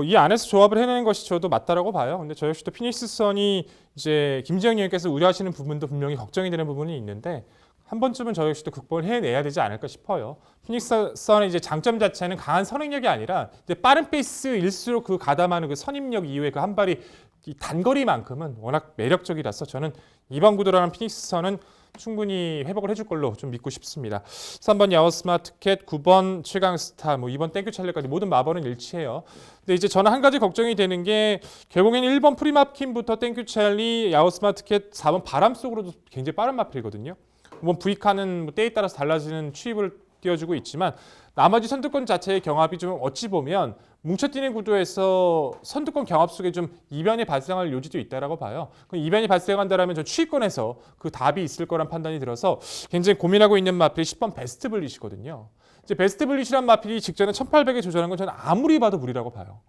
이 안에서 조합을 해내는 것이 저도 맞다라고 봐요. 근데 저 역시도 피닉스선이 이제 김지영 의원께서 우려하시는 부분도 분명히 걱정이 되는 부분이 있는데 한 번쯤은 저 역시도 극복을 해내야 되지 않을까 싶어요. 피닉스선의 이제 장점 자체는 강한 선행력이 아니라 이제 빠른 페이스일수록 그 가담하는 그 선임력 이후에 그 한 발이 이 단거리만큼은 워낙 매력적이라서 저는 이번 구도라는 피닉스선은 충분히 회복을 해줄 걸로 좀 믿고 싶습니다. 3번 야워 스마트캣, 9번 최강스타, 2번 땡큐 찰리까지 모든 마번은 일치해요. 근데 이제 저는 한 가지 걱정이 되는 게 결국엔 1번 프리마킨부터 땡큐 찰리, 야워 스마트캣, 4번 바람 속으로도 굉장히 빠른 마필이거든요. 뭐 V카는 때에 따라서 달라지는 추입을 띄워주고 있지만 나머지 선두권 자체의 경합이 좀 어찌 보면 뭉쳐뛰는 구도에서 선두권 경합 속에 좀 이변이 발생할 요지도 있다라고 봐요. 그럼 이변이 발생한다라면 저 추위권에서 그 답이 있을 거란 판단이 들어서 굉장히 고민하고 있는 마필이 10번 베스트 블릿이거든요. 이제 베스트 블릿이란 마필이 직전에 1800에 조절한 건 저는 아무리 봐도 무리라고 봐요.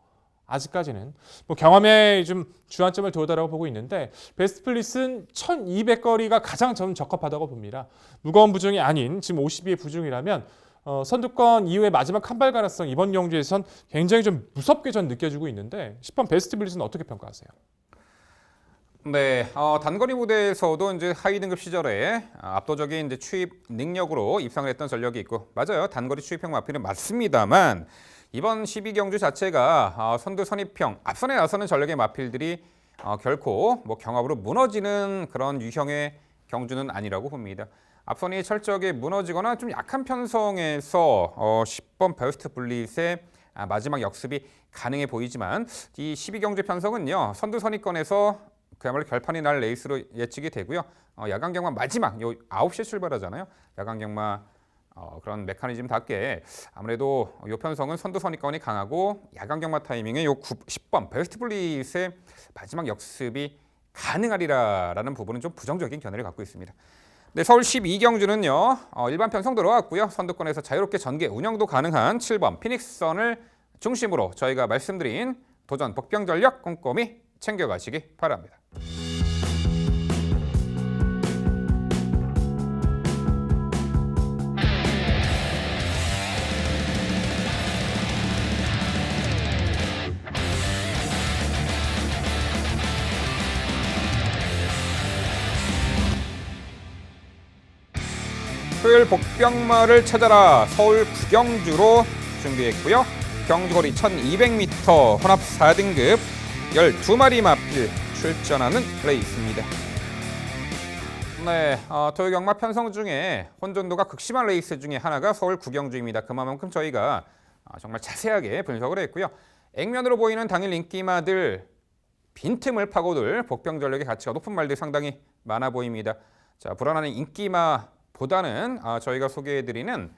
아직까지는 경험에 좀 주안점을 두었다라고 보고 있는데 베스트 블릿은 1200거리가 가장 저는 적합하다고 봅니다. 무거운 부중이 아닌 지금 52의 부중이라면 선두권 이후의 마지막 한 발 가능성 이번 경주에선 굉장히 좀 무섭게 전 느껴지고 있는데 10번 베스트 블릿은 어떻게 평가하세요? 네, 단거리 무대에서도 이제 하위 등급 시절에 압도적인 이제 추입 능력으로 입상을 했던 전력이 있고 맞아요. 단거리 추입형 마필은 맞습니다만 이번 12경주 자체가 선두 선입형 앞선에 나서는 전력의 마필들이 결코 뭐 경합으로 무너지는 그런 유형의 경주는 아니라고 봅니다. 앞선이 철저하게 무너지거나 좀 약한 편성에서 10번 베스트 블릿의 마지막 역습이 가능해 보이지만 이 12경주 편성은요. 선두 선입권에서 그야말로 결판이 날 레이스로 예측이 되고요. 야간 경마 마지막 요 9시에 출발하잖아요. 야간 경마 그런 메커니즘답게 아무래도 요 편성은 선두 선입권이 강하고 야간 경마 타이밍에 요 10번 베스트 블릿의 마지막 역습이 가능하리라라는 부분은 좀 부정적인 견해를 갖고 있습니다. 네, 서울 12경주는요. 일반 편성 들어왔고요. 선두권에서 자유롭게 전개 운영도 가능한 7번 피닉스선을 중심으로 저희가 말씀드린 도전 복병 전력 꼼꼼히 챙겨가시기 바랍니다. 토요일 복병마를 찾아라 서울 구경주로 준비했고요. 경주거리 1200m 혼합 4등급 12마리 마필 출전하는 레이스입니다. 네, 토요 경마 편성 중에 혼전도가 극심한 레이스 중에 하나가 서울 구경주입니다. 그만큼 저희가 정말 자세하게 분석을 했고요. 액면으로 보이는 당일 인기마들 빈틈을 파고들 복병 전력의 가치가 높은 말들 상당히 많아 보입니다. 자, 불안한 인기마보다는 저희가 소개해드리는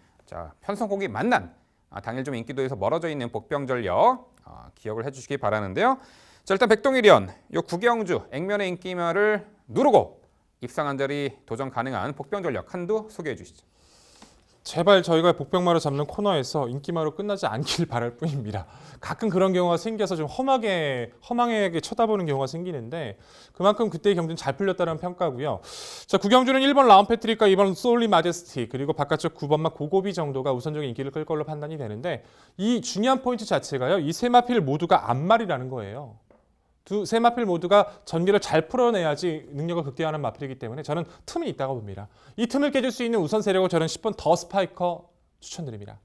편성곡이 만난 당일 좀 인기도에서 멀어져 있는 복병 전력 기억을 해주시기 바라는데요. 자, 일단 백동일연 요 구경주 액면의 인기마를 누르고 입상한 자리 도전 가능한 복병 전력 한두 소개해 주시죠. 제발 저희가 복병마를 잡는 코너에서 인기마로 끝나지 않길 바랄 뿐입니다. 가끔 그런 경우가 생겨서 좀 허망하게 쳐다보는 경우가 생기는데 그만큼 그때의 경주는 잘 풀렸다는 평가고요. 자, 구경주는 1번 라운 패트릭과 2번 솔리 마제스티 그리고 바깥쪽 9번마 고고비 정도가 우선적인 인기를 끌 걸로 판단이 되는데 이 중요한 포인트 자체가요. 이 세 마필 모두가 앞말이라는 거예요. 세 마필 모두가 전개를 잘 풀어내야지 능력을 극대화하는 마필이기 때문에 저는 틈이 있다고 봅니다. 이 틈을 깨줄 수 있는 우선 세력을 저는 10번 더 스파이커 추천드립니다.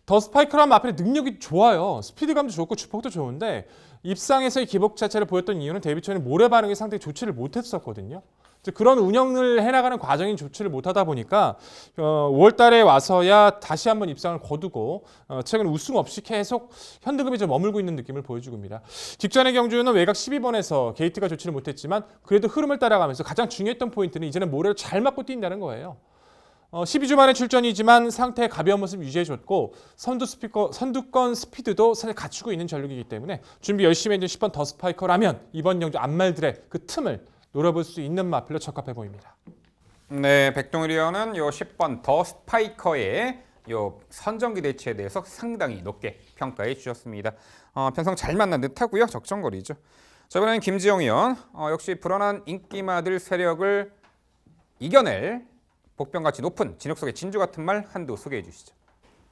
더 스파이커라는 마필의 능력이 좋아요. 스피드감도 좋고 주폭도 좋은데 입상에서의 기복 자체를 보였던 이유는 데뷔초에는 모래 반응이 상당히 좋지를 못했었거든요. 그런 운영을 해나가는 과정인 좋지를 못하다 보니까 5월달에 와서야 다시 한번 입상을 거두고 최근 우승 없이 계속 현득음에 좀 머물고 있는 느낌을 보여주고 있습니다. 직전의 경주는 외곽 12번에서 게이트가 좋지를 못했지만 그래도 흐름을 따라가면서 가장 중요했던 포인트는 이제는 모래를 잘 맞고 뛴다는 거예요. 12주 만에 출전이지만 상태의 가벼운 모습 유지해줬고 선두권 스피드도 사실 갖추고 있는 전력이기 때문에 준비 열심히 해준 10번 더 스파이커라면 이번 경주 앞말들의 그 틈을 노려볼 수 있는 마필로 적합해 보입니다. 네, 백동일위원은 요 10번 더 스파이커의 요 선정 기대치에 대해서 상당히 높게 평가해 주셨습니다. 편성 잘 만난 듯하고요. 적정거리죠. 자, 이번에는 김지영 의원 역시 불안한 인기마들 세력을 이겨낼 복병가치 높은 진흙 속의 진주 같은 말 한두 소개해 주시죠.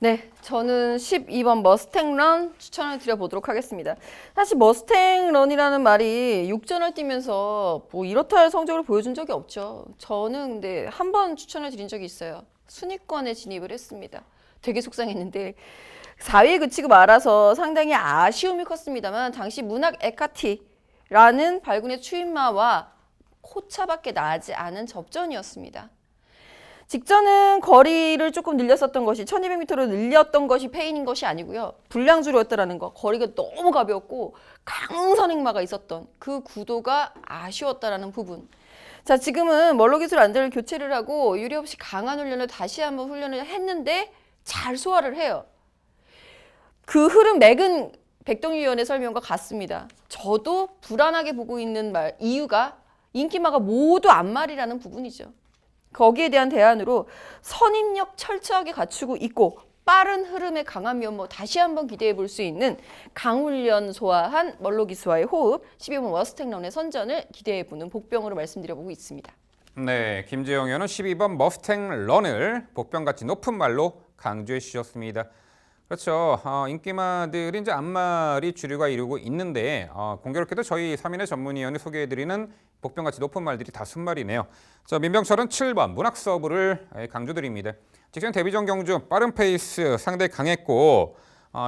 네, 저는 12번 머스탱런 추천을 드려보도록 하겠습니다. 사실 머스탱런이라는 말이 6전을 뛰면서 뭐 이렇다 할 성적을 보여준 적이 없죠. 저는 근데 한 번 추천을 드린 적이 있어요. 순위권에 진입을 했습니다. 되게 속상했는데 4위에 그치고 말아서 상당히 아쉬움이 컸습니다만 당시 문학 에카티라는 발군의 추임마와 코차밖에 나지 않은 접전이었습니다. 직전은 거리를 조금 늘렸었던 것이 1200m로 늘렸던 것이 페인인 것이 아니고요. 불량주로였다라는 거. 거리가 너무 가볍고 강선행마가 있었던 그 구도가 아쉬웠다라는 부분. 자, 지금은 멀로기술 안대를 교체를 하고 유례 없이 강한 훈련을 다시 한번 훈련을 했는데 잘 소화를 해요. 그 흐름 맥은 백동희 위원의 설명과 같습니다. 저도 불안하게 보고 있는 이유가 인기마가 모두 앞말이라는 부분이죠. 거기에 대한 대안으로 선임력 철저하게 갖추고 있고 빠른 흐름의 강한 면모 다시 한번 기대해 볼 수 있는 강훈련 소화한 멀로기수와의 호흡 12번 머스탱런의 선전을 기대해 보는 복병으로 말씀드려보고 있습니다. 네, 김재영 의원은 12번 머스탱런을 복병가치 높은 말로 강조해 주셨습니다. 그렇죠. 인기마들이 이제 앞말이 주류가 이루고 있는데 공교롭게도 저희 3인의 전문위원이 소개해드리는 복병가치 높은 말들이 다 순말이네요. 자, 민병철은 7번 문학 서브를 강조드립니다. 직전 데뷔전 경주 빠른 페이스 상당히 강했고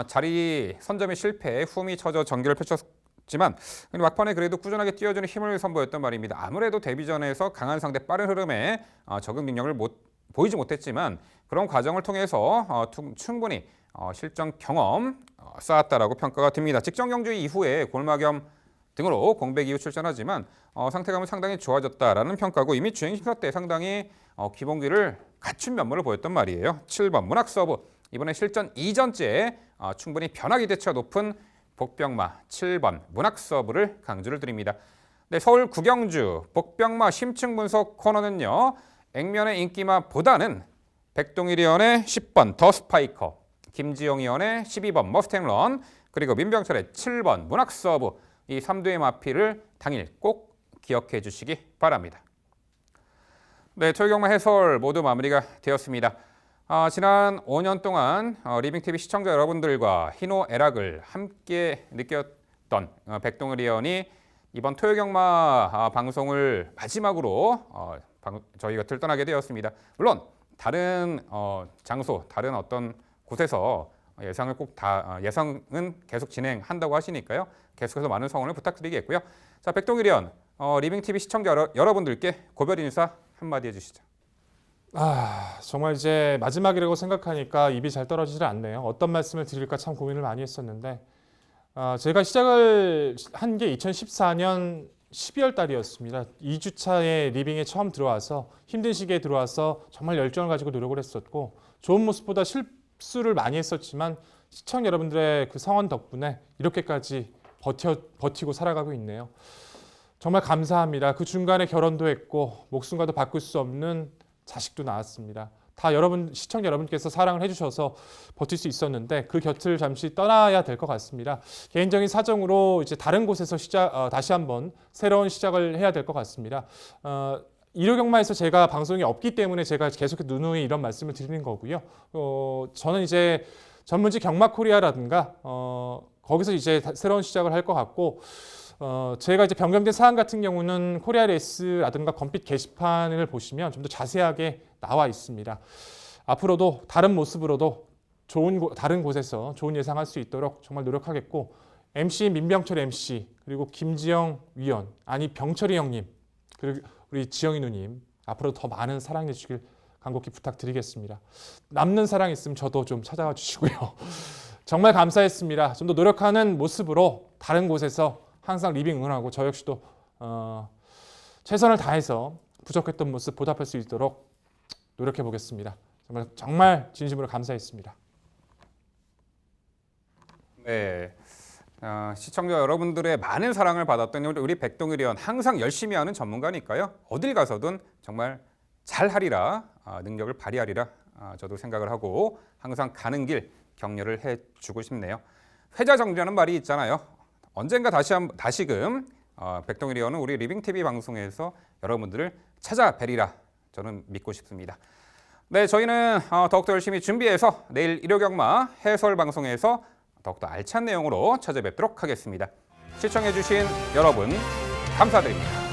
자리 선점에 실패 후미 쳐져 전개를 펼쳤지만 막판에 그래도 꾸준하게 뛰어주는 힘을 선보였던 말입니다. 아무래도 데뷔전에서 강한 상대 빠른 흐름에 적응 능력을 보이지 못했지만 그런 과정을 통해서 충분히 실전 경험 쌓았다라고 평가가 듭니다. 직전 경주 이후에 골마겸 등으로 공백 이후 출전하지만 상태감은 상당히 좋아졌다라는 평가고 이미 주행 심사 때 상당히 기본기를 갖춘 면모를 보였단 말이에요. 7번 문학 서브. 이번에 실전 2전째 충분히 변화 기대치가 높은 복병마 7번 문학 서브를 강조를 드립니다. 네, 서울 구경주 복병마 심층 분석 코너는요. 액면의 인기마보다는 백동일 의원의 10번 더 스파이커, 김지영 의원의 12번 머스탱런, 그리고 민병철의 7번 문학 서브, 이 3두의 마피를 당일 꼭 기억해 주시기 바랍니다. 네, 토요경마 해설 모두 마무리가 되었습니다. 지난 5년 동안 리빙TV 시청자 여러분들과 희노애락을 함께 느꼈던 백동일 의원이 이번 토요경마 방송을 마지막으로 저희 곁을 떠나게 되었습니다. 물론 다른 장소, 다른 어떤 곳에서 예상은 계속 진행한다고 하시니까요. 계속해서 많은 성원을 부탁드리겠고요. 자, 백동일 의원, 리빙TV 시청자 여러분들께 고별 인사 한마디 해주시죠. 정말 이제 마지막이라고 생각하니까 입이 잘 떨어지질 않네요. 어떤 말씀을 드릴까 참 고민을 많이 했었는데 제가 시작을 한 게 2014년 12월 달이었습니다. 2주차에 리빙에 처음 들어와서 힘든 시기에 들어와서 정말 열정을 가지고 노력을 했었고 좋은 모습보다 실수를 많이 했었지만 시청 여러분들의 그 성원 덕분에 이렇게까지 버티고 살아가고 있네요. 정말 감사합니다. 그 중간에 결혼도 했고 목숨과도 바꿀 수 없는 자식도 낳았습니다. 다 시청 여러분께서 사랑을 해주셔서 버틸 수 있었는데 그 곁을 잠시 떠나야 될 것 같습니다. 개인적인 사정으로 이제 다른 곳에서 다시 한번 새로운 시작을 해야 될 것 같습니다. 일요경마에서 제가 방송이 없기 때문에 제가 계속 누누이 이런 말씀을 드리는 거고요. 저는 이제 전문지 경마코리아라든가 거기서 이제 새로운 시작을 할 것 같고 제가 이제 변경된 사안 같은 경우는 코리아레이스라든가 검빛 게시판을 보시면 좀 더 자세하게 나와 있습니다. 앞으로도 다른 모습으로도 다른 곳에서 좋은 예상할 수 있도록 정말 노력하겠고 MC 민병철 MC 그리고 김지영 위원 병철이 형님 그리고 우리 지영이 누님 앞으로 더 많은 사랑해 주시길 간곡히 부탁드리겠습니다. 남는 사랑 있으면 저도 좀 찾아와 주시고요. 정말 감사했습니다. 좀 더 노력하는 모습으로 다른 곳에서 항상 리빙 응원하고 저 역시도 최선을 다해서 부족했던 모습 보답할 수 있도록 노력해 보겠습니다. 정말 진심으로 감사했습니다. 네, 시청자 여러분들의 많은 사랑을 받았던 우리 백동일 의원 항상 열심히 하는 전문가니까요. 어딜 가서든 정말 잘하리라, 능력을 발휘하리라 저도 생각을 하고 항상 가는 길 격려를 해주고 싶네요. 회자정리라는 말이 있잖아요. 언젠가 다시금 백동일 의원은 우리 리빙TV 방송에서 여러분들을 찾아뵈리라 저는 믿고 싶습니다. 네, 저희는 더욱더 열심히 준비해서 내일 일요경마 해설 방송에서 더욱더 알찬 내용으로 찾아뵙도록 하겠습니다. 시청해주신 여러분 감사드립니다.